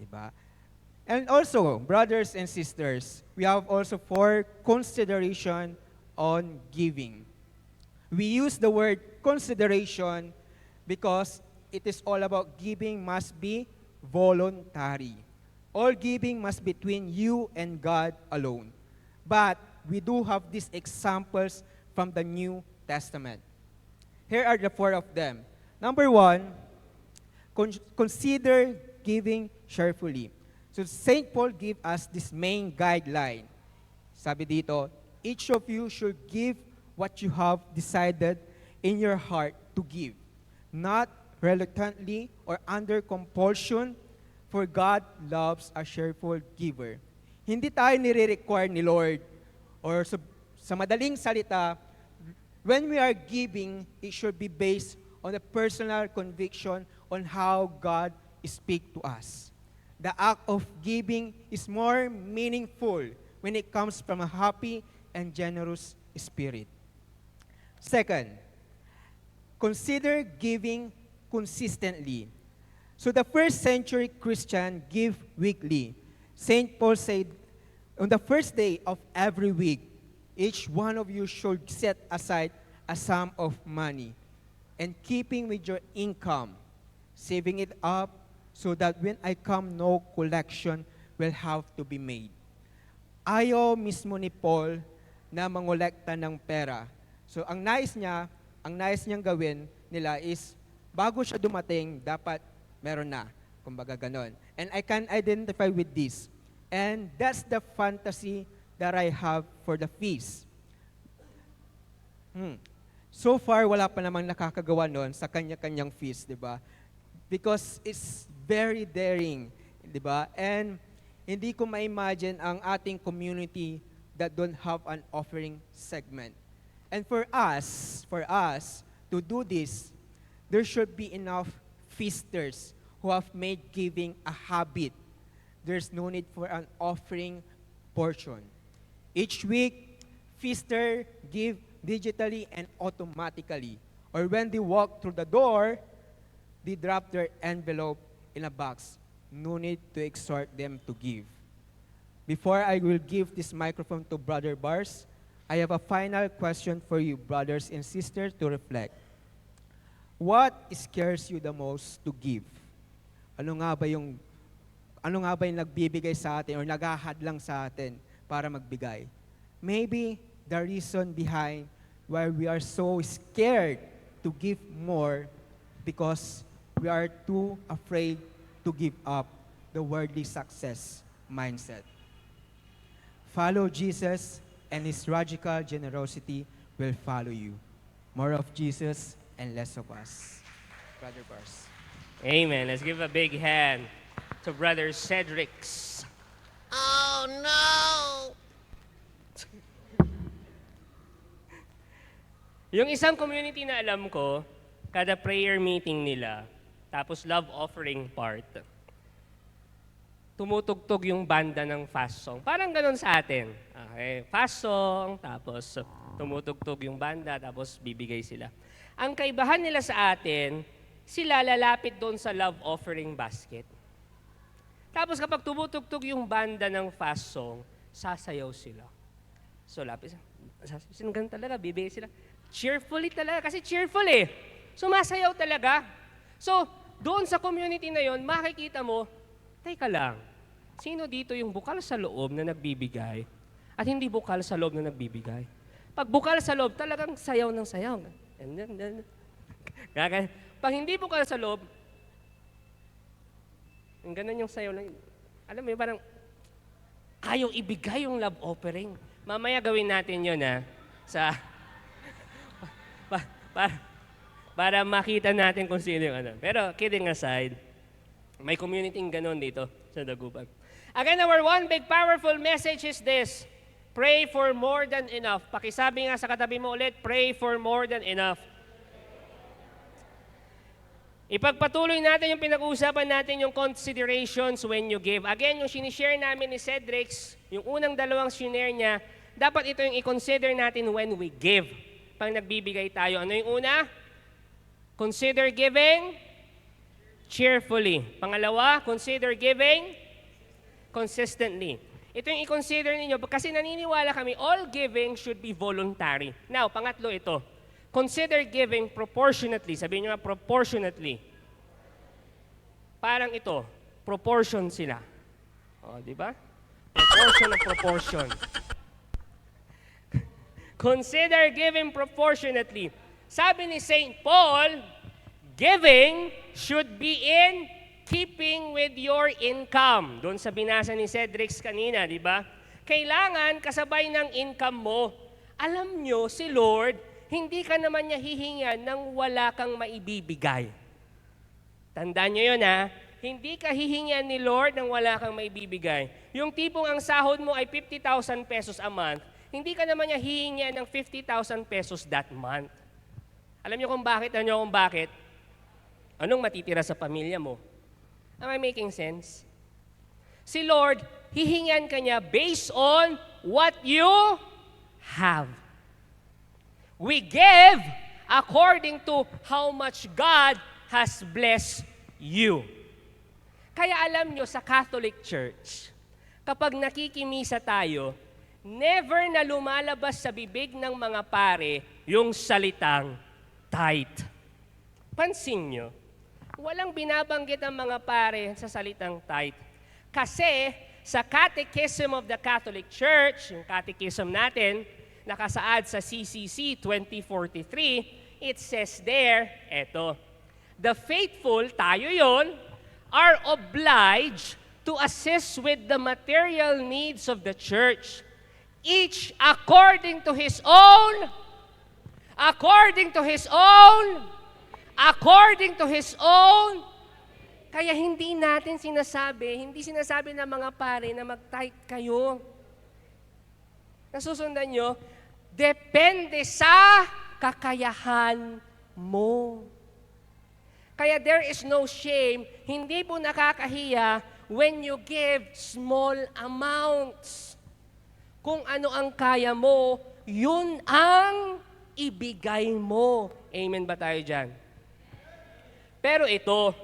Diba? And also, brothers and sisters, we have also 4 consideration on giving. We use the word consideration because it is all about giving must be voluntary. All giving must be between you and God alone. But we do have these examples from the New Testament. Here are the four of them. Number one, consider giving cheerfully. So St. Paul give us this main guideline. Sabi dito, each of you should give what you have decided in your heart to give, not reluctantly or under compulsion, for God loves a cheerful giver. Hindi tayo nire-require ni Lord, or sa madaling salita, when we are giving, it should be based on a personal conviction on how God speaks to us. The act of giving is more meaningful when it comes from a happy and generous spirit. Second, consider giving consistently. So the first century Christian give weekly. St. Paul said, on the first day of every week, each one of you should set aside a sum of money and keeping with your income, saving it up so that when I come, no collection will have to be made. Ayaw mismo ni Paul na mangolekta ng pera. So ang nais niyang gawin nila is, bago siya dumating, dapat meron na. Kumbaga ganon. And I can identify with this. And that's the fantasy that I have for the feast. So far, wala pa namang nakakagawa nun sa kanya-kanyang feast, di ba? Because it's very daring, di ba? And hindi ko ma-imagine ang ating community that don't have an offering segment. And for us to do this, there should be enough feasters who have made giving a habit. There's no need for an offering portion. Each week, feaster give digitally and automatically. Or when they walk through the door, they drop their envelope in a box. No need to exhort them to give. Before I will give this microphone to Brother Bars, I have a final question for you, brothers and sisters, to reflect. What scares you the most to give? Ano nga ba yung nagbibigay sa atin or naghahadlang sa atin para magbigay? Maybe the reason behind why we are so scared to give more because we are too afraid to give up the worldly success mindset. Follow Jesus and His radical generosity will follow you. More of Jesus and less of us. Brother Bars. Amen. Let's give a big hand to Brother Cedric's. Oh no! Yung isang community na alam ko, kada prayer meeting nila, tapos love offering part, tumutugtog yung banda ng fast song. Parang ganun sa atin. Okay, fast song, tapos tumutugtog yung banda, tapos bibigay sila. Ang kaibahan nila sa atin, sila lalapit doon sa love offering basket. Tapos kapag tumutugtog yung banda ng fast song, sasayaw sila. So lapis, ganun talaga, bibigay sila. Cheerfully talaga, kasi cheerful eh. Sumasayaw talaga. So, doon sa community na yon, makikita mo, teka lang, sino dito yung bukal sa loob na nagbibigay at hindi bukal sa loob na nagbibigay? Pag bukal sa loob, talagang sayaw ng sayaw. Pag hindi bukal sa loob, ang ganun yung sayaw lang. Alam mo yun, parang ayaw ibigay yung love offering. Mamaya gawin natin yun para makita natin kung sino yung ano. Pero kidding aside, may community ganon dito sa Dagupan. Again, our one big powerful message is this: pray for more than enough. Pakisabi nga sa katabi mo ulit, pray for more than enough. Ipagpatuloy natin yung pinag-uusapan natin yung considerations when you give. Again, yung sinishare namin ni Cedrix, yung unang dalawang shinare niya, dapat ito yung i-consider natin when we give. Pag nagbibigay tayo, ano yung una? Consider giving cheerfully. Pangalawa, consider giving consistently. Ito yung i-consider ninyo kasi naniniwala kami, all giving should be voluntary. Now, pangatlo ito. Consider giving proportionately. Sabihin nyo nga, proportionately. Parang ito, proportion sila. O, di ba? Proportion of proportion. Consider giving proportionately. Sabi ni St. Paul, giving should be in keeping with your income. Doon sa binasa ni Cedric kanina, di ba? Kailangan kasabay ng income mo. Alam nyo, si Lord, hindi ka naman niya hihingan nang wala kang maibibigay. Tandaan nyo yun ha. Hindi ka hihingan ni Lord nang wala kang maibibigay. Yung tipong ang sahod mo ay 50,000 pesos a month, hindi ka naman niya hihingan ng 50,000 pesos that month. Alam niyo kung bakit? Alam niyo kung bakit? Anong matitira sa pamilya mo? Am I making sense? Si Lord, hihingan ka niya based on what you have. We give according to how much God has blessed you. Kaya alam nyo, sa Catholic Church, kapag nakikimisa tayo, never na lumalabas sa bibig ng mga pare yung salitang tithe. Pansin nyo, walang binabanggit ang mga pare sa salitang tithe. Kasi sa Catechism of the Catholic Church, yung catechism natin, nakasaad sa CCC 2043, it says there, eto, the faithful, tayo yon, are obliged to assist with the material needs of the church, each according to his own, according to his own, according to his own. Kaya hindi natin sinasabi, hindi sinasabi ng mga pare na mag-tithe kayo. Nasusundan nyo? Depende sa kakayahan mo. Kaya there is no shame, hindi po nakakahiya when you give small amounts. Kung ano ang kaya mo, yun ang ibigay mo. Amen ba tayo dyan? Pero ito,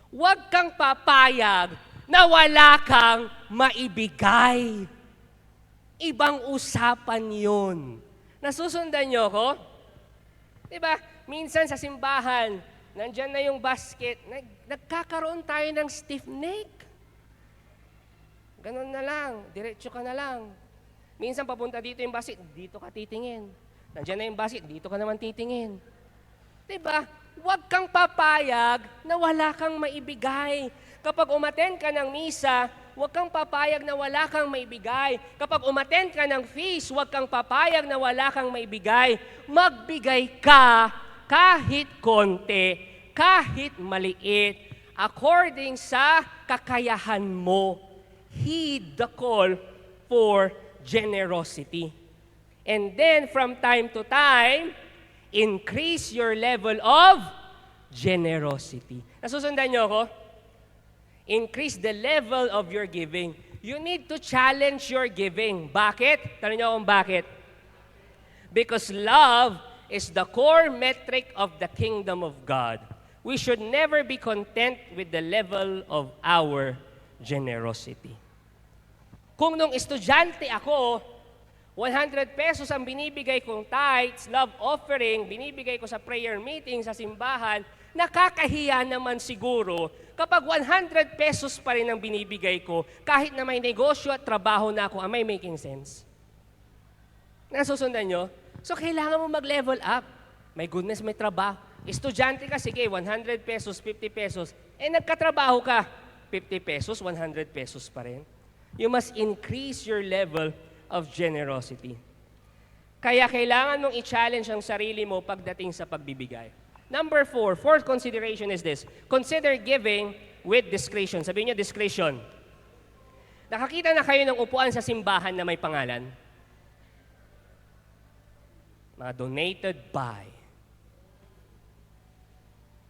huwag kang papayag na wala kang maibigay. Ibang usapan yun. Nasusundan nyo ko? Diba? Minsan sa simbahan, nandyan na yung basket, nagkakaroon tayo ng stiff neck. Ganon na lang, diretso ka na lang. Minsan papunta dito yung basket, dito ka titingin. Nandyan na yung basket, dito ka naman titingin. Diba? Huwag kang papayag na wala kang maibigay. Kapag umattend ka ng misa, huwag kang papayag na wala kang maibigay. Kapag umattend ka ng feast, huwag kang papayag na wala kang maibigay. Magbigay ka kahit konti, kahit maliit, according sa kakayahan mo. Heed the call for generosity. And then from time to time, increase your level of generosity. Nasusundan niyo ako? Increase the level of your giving. You need to challenge your giving. Bakit? Tanong niyo kung bakit? Because love is the core metric of the kingdom of God. We should never be content with the level of our generosity. Kung nung estudyante ako, 100 pesos ang binibigay kong tithes, love offering, binibigay ko sa prayer meeting, sa simbahan, nakakahiya naman siguro kapag 100 pesos pa rin ang binibigay ko kahit na may negosyo at trabaho na ako. Am I making sense? Nasusundan nyo? So, kailangan mo mag-level up. My goodness, may trabaho. Estudyante ka, sige, 100 pesos, 50 pesos. Eh, nagkatrabaho ka, 50 pesos, 100 pesos pa rin. You must increase your level of generosity. Kaya kailangan mong i-challenge ang sarili mo pagdating sa pagbibigay. Number 4, fourth consideration is this. Consider giving with discretion. Sabihin niyo, discretion. Nakakita na kayo ng upuan sa simbahan na may pangalan? Mga donated by.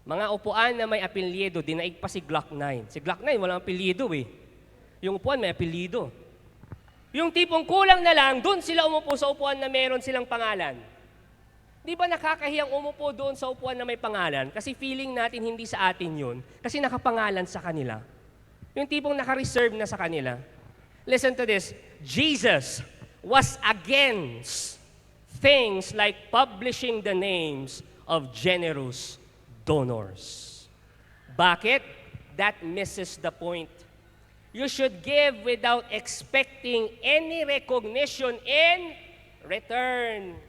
Mga upuan na may apelyido, dinaig pa si Glock 9. Si Glock 9, walang apelyido eh. Yung upuan may apelyido. Yung tipong kulang na lang, doon sila umupo sa upuan na meron silang pangalan. Di ba nakakahiyang umupo doon sa upuan na may pangalan? Kasi feeling natin hindi sa atin yun. Kasi nakapangalan sa kanila. Yung tipong naka-reserve na sa kanila. Listen to this. Jesus was against things like publishing the names of generous donors. Bakit? That misses the point. You should give without expecting any recognition in return.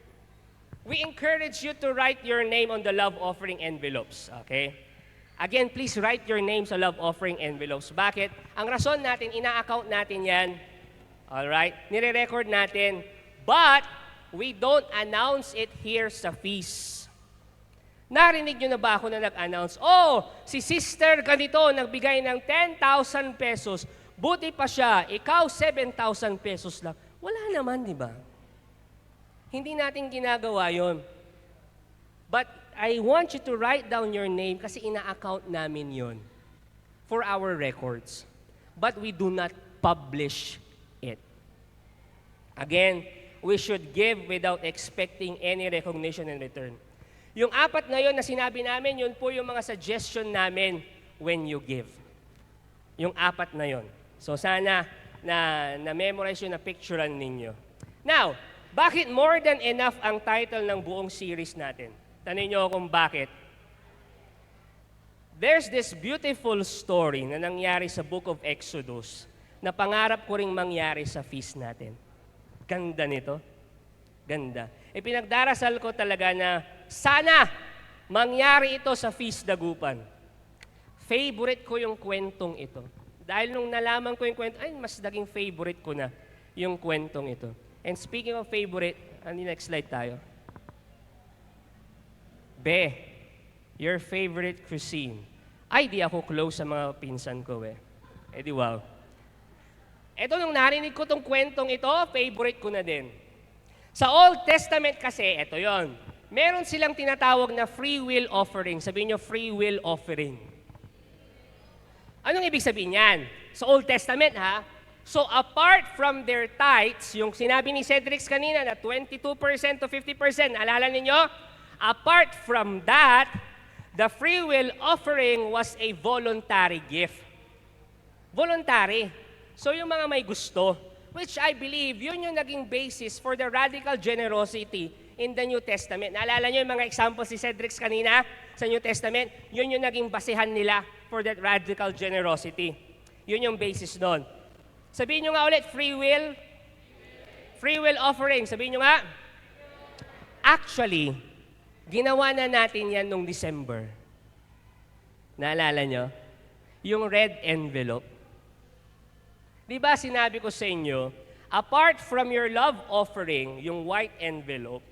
We encourage you to write your name on the love offering envelopes, okay? Again, please write your name sa love offering envelopes. Bakit? Ang rason natin, ina-account natin yan. Alright? Nire-record natin. But, we don't announce it here sa feast. Narinig nyo na ba ako na nag-announce? Oh, si sister ganito, nagbigay ng 10,000 pesos. Buti pa siya, ikaw 7,000 pesos lang. Wala naman, di ba? Hindi natin ginagawa yon. But I want you to write down your name kasi ina-account namin yon for our records. But we do not publish it. Again, we should give without expecting any recognition in return. Yung apat na yon na sinabi namin, yun po yung mga suggestion namin when you give. Yung apat na yon. So sana na-memorize yun, na-picturean ninyo. Now, bakit more than enough ang title ng buong series natin? Tanong nyo kung bakit. There's this beautiful story na nangyari sa Book of Exodus na pangarap ko ring mangyari sa feast natin. Ganda nito. Ganda. Pinagdarasal ko talaga na sana mangyari ito sa Feast Dagupan. Favorite ko yung kwentong ito. Dahil nung nalaman ko yung kwento, ay mas naging favorite ko na yung kwentong ito. And speaking of favorite, next slide tayo. Be, your favorite cuisine. Ay, di ako close sa mga pinsan ko eh. Eh di wow. Ito nung narinig ko tong kwentong ito, favorite ko na din. Sa Old Testament kasi, ito yon. Meron silang tinatawag na free will offering. Sabihin nyo, free will offering. Anong ibig sabihin yan? Sa Old Testament, ha? So apart from their tithes, yung sinabi ni Cedric kanina na 22% to 50%, alala ninyo? Apart from that, the free will offering was a voluntary gift. Voluntary. So yung mga may gusto, which I believe, yun yung naging basis for the radical generosity in the New Testament. Naalala nyo yung mga examples si Cedric kanina sa New Testament? Yun yung naging basehan nila for that radical generosity. Yun yung basis doon. Sabihin nyo nga ulit, free will. Free will offering. Sabihin nyo nga. Actually, ginawa na natin yan nung December. Naalala nyo? Yung red envelope. Di ba sinabi ko sa inyo, apart from your love offering, yung white envelope,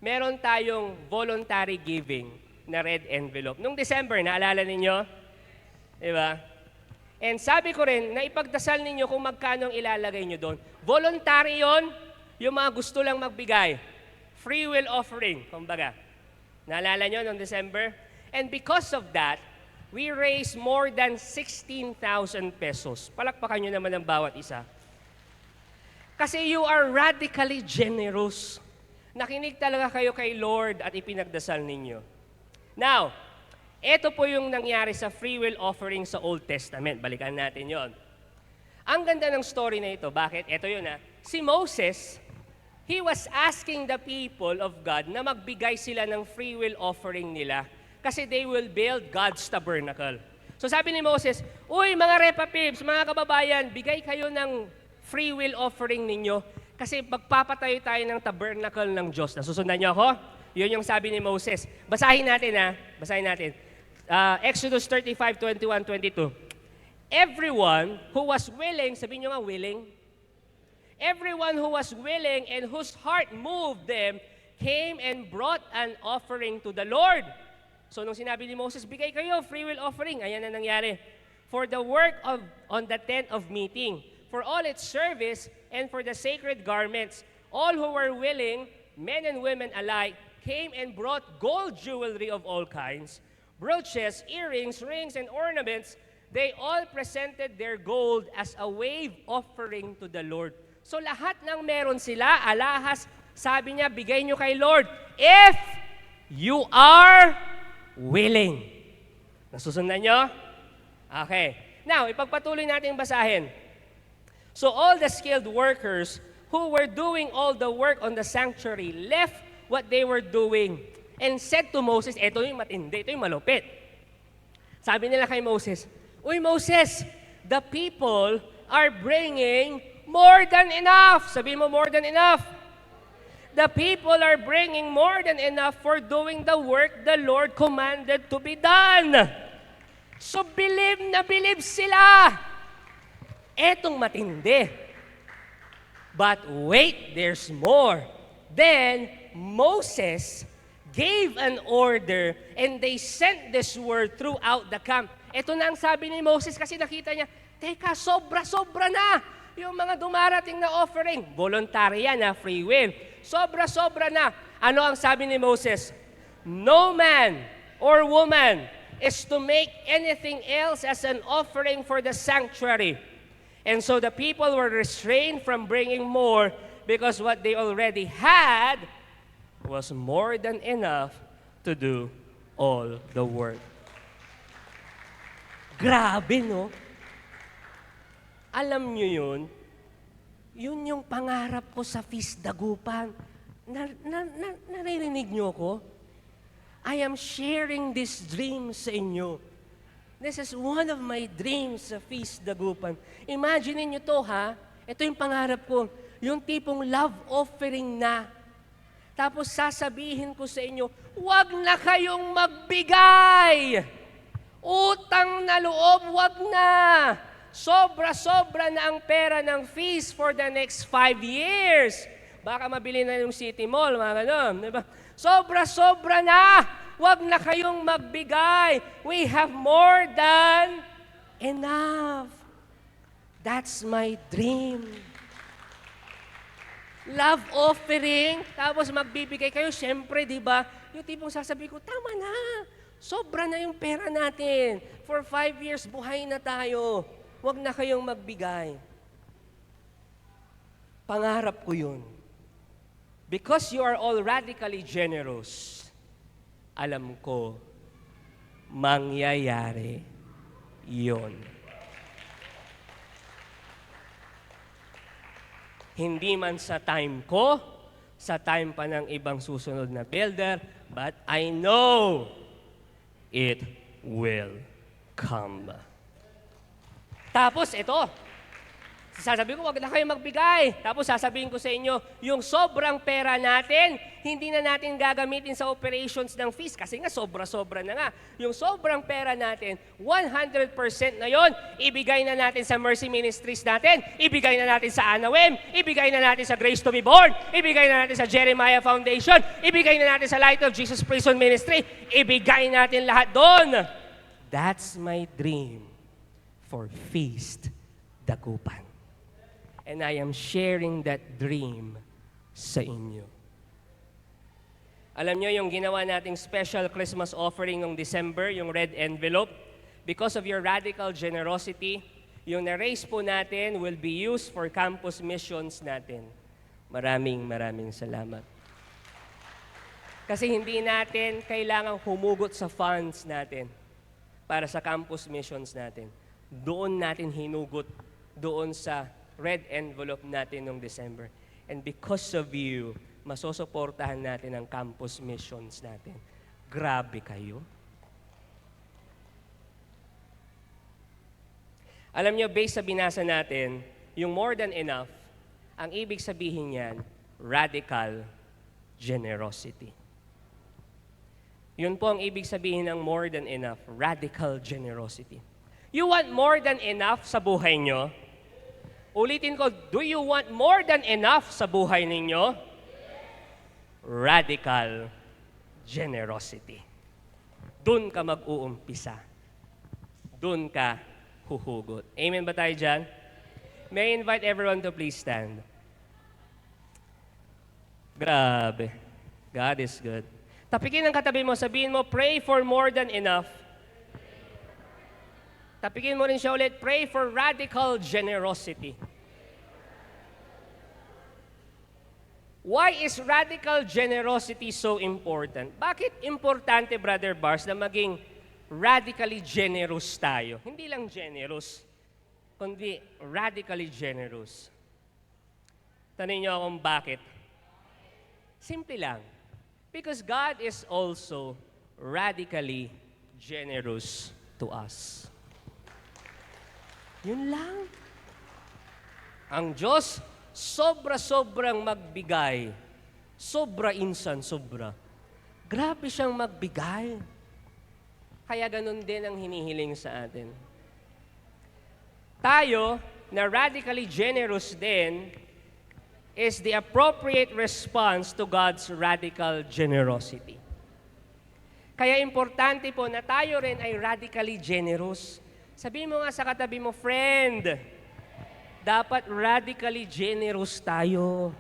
meron tayong voluntary giving na red envelope. Nung December, naalala ninyo? Di ba? And sabi ko rin, na ipagdasal ninyo kung magkano ang ilalagay nyo doon. Voluntary yon, yung mga gusto lang magbigay. Free will offering, kumbaga. Naalala nyo nung December? And because of that, we raised more than 16,000 pesos. Palakpakan nyo naman ang bawat isa. Kasi you are radically generous. Nakinig talaga kayo kay Lord at ipinagdasal ninyo. Now, ito po yung nangyari sa free will offering sa Old Testament. Balikan natin yon. Ang ganda ng story na ito. Bakit? Ito yun ha. Si Moses, he was asking the people of God na magbigay sila ng free will offering nila kasi they will build God's tabernacle. So sabi ni Moses, uy mga repapibs, mga kababayan, bigay kayo ng free will offering ninyo kasi magpapatayo tayo ng tabernacle ng Diyos. Nasusundan niyo ako? Yun yung sabi ni Moses. Basahin natin ha. Basahin natin. Exodus 35, 21, 22. Everyone who was willing, sabihin nyo nga willing. Everyone who was willing and whose heart moved them came and brought an offering to the Lord. So nung sinabi ni Moses, bigay kayo, free will offering. Ayan na nangyari. For the work on the tent of meeting, for all its service, and for the sacred garments, all who were willing, men and women alike, came and brought gold jewelry of all kinds, brooches, earrings, rings, and ornaments. They all presented their gold as a wave offering to the Lord. So lahat ng meron sila, alahas, sabi niya, bigay nyo kay Lord, if you are willing. Nasusundan nyo? Okay. Now, ipagpatuloy natin basahin. So all the skilled workers who were doing all the work on the sanctuary left what they were doing and said to Moses, eto yung matindi, ito yung malupit. Sabi nila kay Moses, Uy Moses, the people are bringing more than enough. Sabi mo, more than enough. The people are bringing more than enough for doing the work the Lord commanded to be done. So believe na believe sila. Etong matindi. But wait, there's more. Then Moses gave an order and they sent this word throughout the camp. Ito na ang sabi ni Moses kasi nakita niya, teka, sobra-sobra na yung mga dumarating na offering. Voluntary yan, free will. Sobra-sobra na. Ano ang sabi ni Moses? No man or woman is to make anything else as an offering for the sanctuary. And so the people were restrained from bringing more because what they already had was more than enough to do all the work. Grabe, no? Alam nyo yun yung pangarap ko sa Feast Dagupan. Naririnig nyo ko? I am sharing this dream sa inyo. This is one of my dreams sa Feast Dagupan. Imagine niyo to, ha? Ito yung pangarap ko. Yung tipong love offering na. Tapos sasabihin ko sa inyo, huwag na kayong magbigay. Utang na loob, huwag na. Sobra-sobra na ang pera ng feast for the next 5 years. Baka mabili na yung City Mall, mga ganon. Diba? Sobra-sobra na. Huwag na kayong magbigay. We have more than enough. That's my dream. Love offering, tapos magbibigay kayo, syempre, di ba? Yung tipong sasabihin ko, tama na. Sobra na yung pera natin. For 5 years, buhay na tayo. Huwag na kayong magbigay. Pangarap ko yun. Because you are all radically generous, alam ko, mangyayari yon. Hindi man sa time ko, sa time pa ng ibang susunod na builder, but I know it will come. Tapos ito, sasabihin ko, wag na kayo magbigay. Tapos sasabihin ko sa inyo, yung sobrang pera natin, hindi na natin gagamitin sa operations ng feast kasi nga sobra-sobra na nga. Yung sobrang pera natin, 100% na yon, ibigay na natin sa Mercy Ministries natin, ibigay na natin sa Anawem, ibigay na natin sa Grace to be Born, ibigay na natin sa Jeremiah Foundation, ibigay na natin sa Light of Jesus Prison Ministry, ibigay natin lahat doon. That's my dream for Feast Dagupan. And I am sharing that dream sa inyo. Alam nyo, yung ginawa nating special Christmas offering ng December, yung red envelope, because of your radical generosity, yung na-raise po natin will be used for campus missions natin. Maraming salamat. Kasi hindi natin kailangang humugot sa funds natin para sa campus missions natin. Doon natin hinugot, doon sa red envelope natin noong December. And because of you, masusuportahan natin ang campus missions natin. Grabe kayo. Alam nyo, based sa binasa natin, yung more than enough, ang ibig sabihin niyan, radical generosity. Yun po ang ibig sabihin ng more than enough, radical generosity. You want more than enough sa buhay nyo? Ulitin ko, do you want more than enough sa buhay ninyo? Radical generosity. Doon ka mag-uumpisa. Doon ka huhugot. Amen ba tayo dyan? May I invite everyone to please stand. Grabe. God is good. Tapikin ang katabi mo, sabihin mo, pray for more than enough. Tapikin mo rin siya ulit, pray for radical generosity. Why is radical generosity so important? Bakit importante, Brother Bars, na maging radically generous tayo? Hindi lang generous, kundi radically generous. Tanungin niyo akong bakit? Simple lang. Because God is also radically generous to us. Yun lang. Ang Diyos, sobra-sobrang magbigay. Sobra insan, sobra. Grabe siyang magbigay. Kaya ganun din ang hinihiling sa atin. Tayo, na radically generous din, is the appropriate response to God's radical generosity. Kaya importante po na tayo rin ay radically generous. Sabihin mo nga sa katabi mo, friend, dapat radically generous tayo.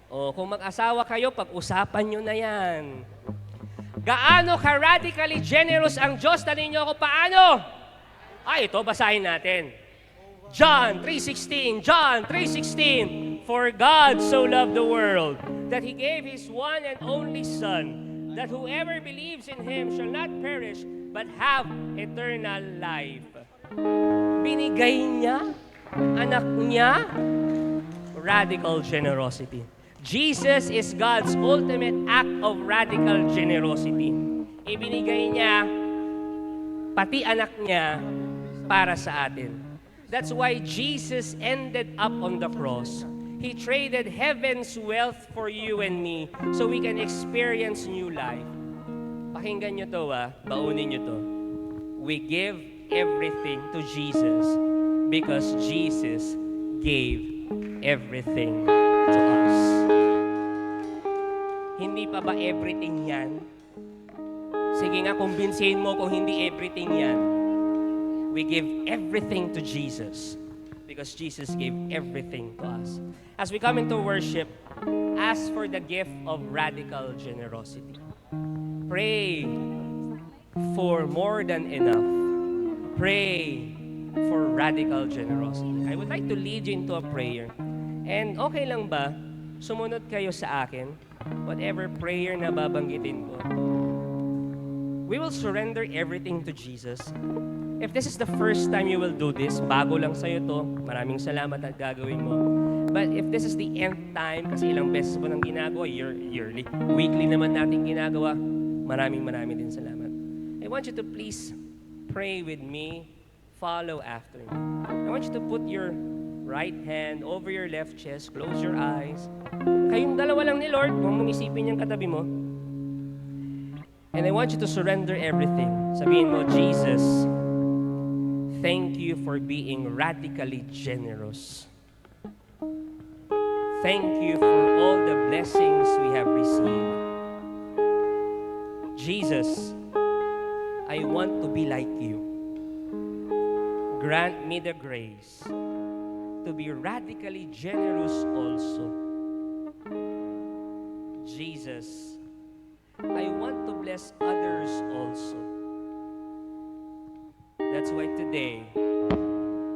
O kung mag-asawa kayo, pag-usapan nyo na yan. Gaano ka radically generous ang Diyos? Tanong nyo ako, paano? Ito, basahin natin. John 3:16, John 3:16. For God so loved the world that He gave His one and only Son, that whoever believes in Him shall not perish but have eternal life. Binigay niya, anak niya, radical generosity. Jesus is God's ultimate act of radical generosity. Ibinigay niya, pati anak niya, para sa atin. That's why Jesus ended up on the cross. He traded heaven's wealth for you and me so we can experience new life. Pakinggan nyo to, baunin nyo to. We give everything to Jesus because Jesus gave everything to us. Hindi pa ba everything yan? Sige nga, kumbinsihin mo kung hindi everything yan. We give everything to Jesus because Jesus gave everything to us. As we come into worship, ask for the gift of radical generosity. Pray for more than enough. Pray for radical generosity. I would like to lead you into a prayer. And okay lang ba, sumunod kayo sa akin, whatever prayer na babanggitin ko. We will surrender everything to Jesus. If this is the first time you will do this, bago lang sa'yo to, maraming salamat at gagawin mo. But if this is the nth time, kasi ilang beses mo nang ginagawa, yearly, weekly naman natin ginagawa, maraming din salamat. I want you to please pray with me, follow after me. I want you to put your right hand over your left chest, close your eyes. Kayong dalawa lang ni Lord, huwag mong isipin yung katabi mo. And I want you to surrender everything. Sabihin mo, Jesus, thank you for being radically generous. Thank you for all the blessings we have received. Jesus, I want to be like you. Grant me the grace to be radically generous also. Jesus, I want to bless others also. That's why today,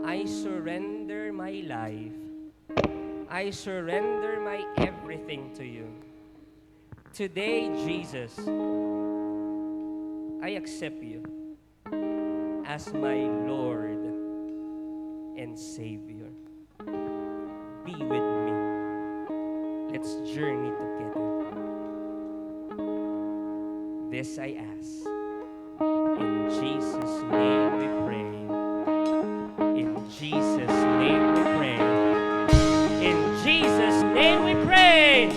I surrender my life. I surrender my everything to you. Today, Jesus, I accept you as my Lord and Savior. Be with me. Let's journey together. This I ask. In Jesus' name we pray. In Jesus' name we pray. In Jesus' name we pray.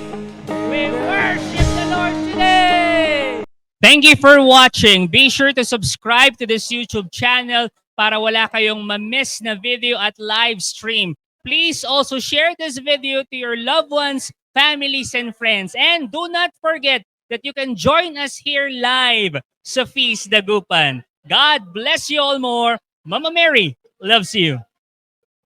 We worship the Lord today. Thank you for watching. Be sure to subscribe to this YouTube channel para wala kayong ma-miss na video at live stream. Please also share this video to your loved ones, families, and friends. And do not forget that you can join us here live sa Feast Dagupan. God bless you all more. Mama Mary loves you.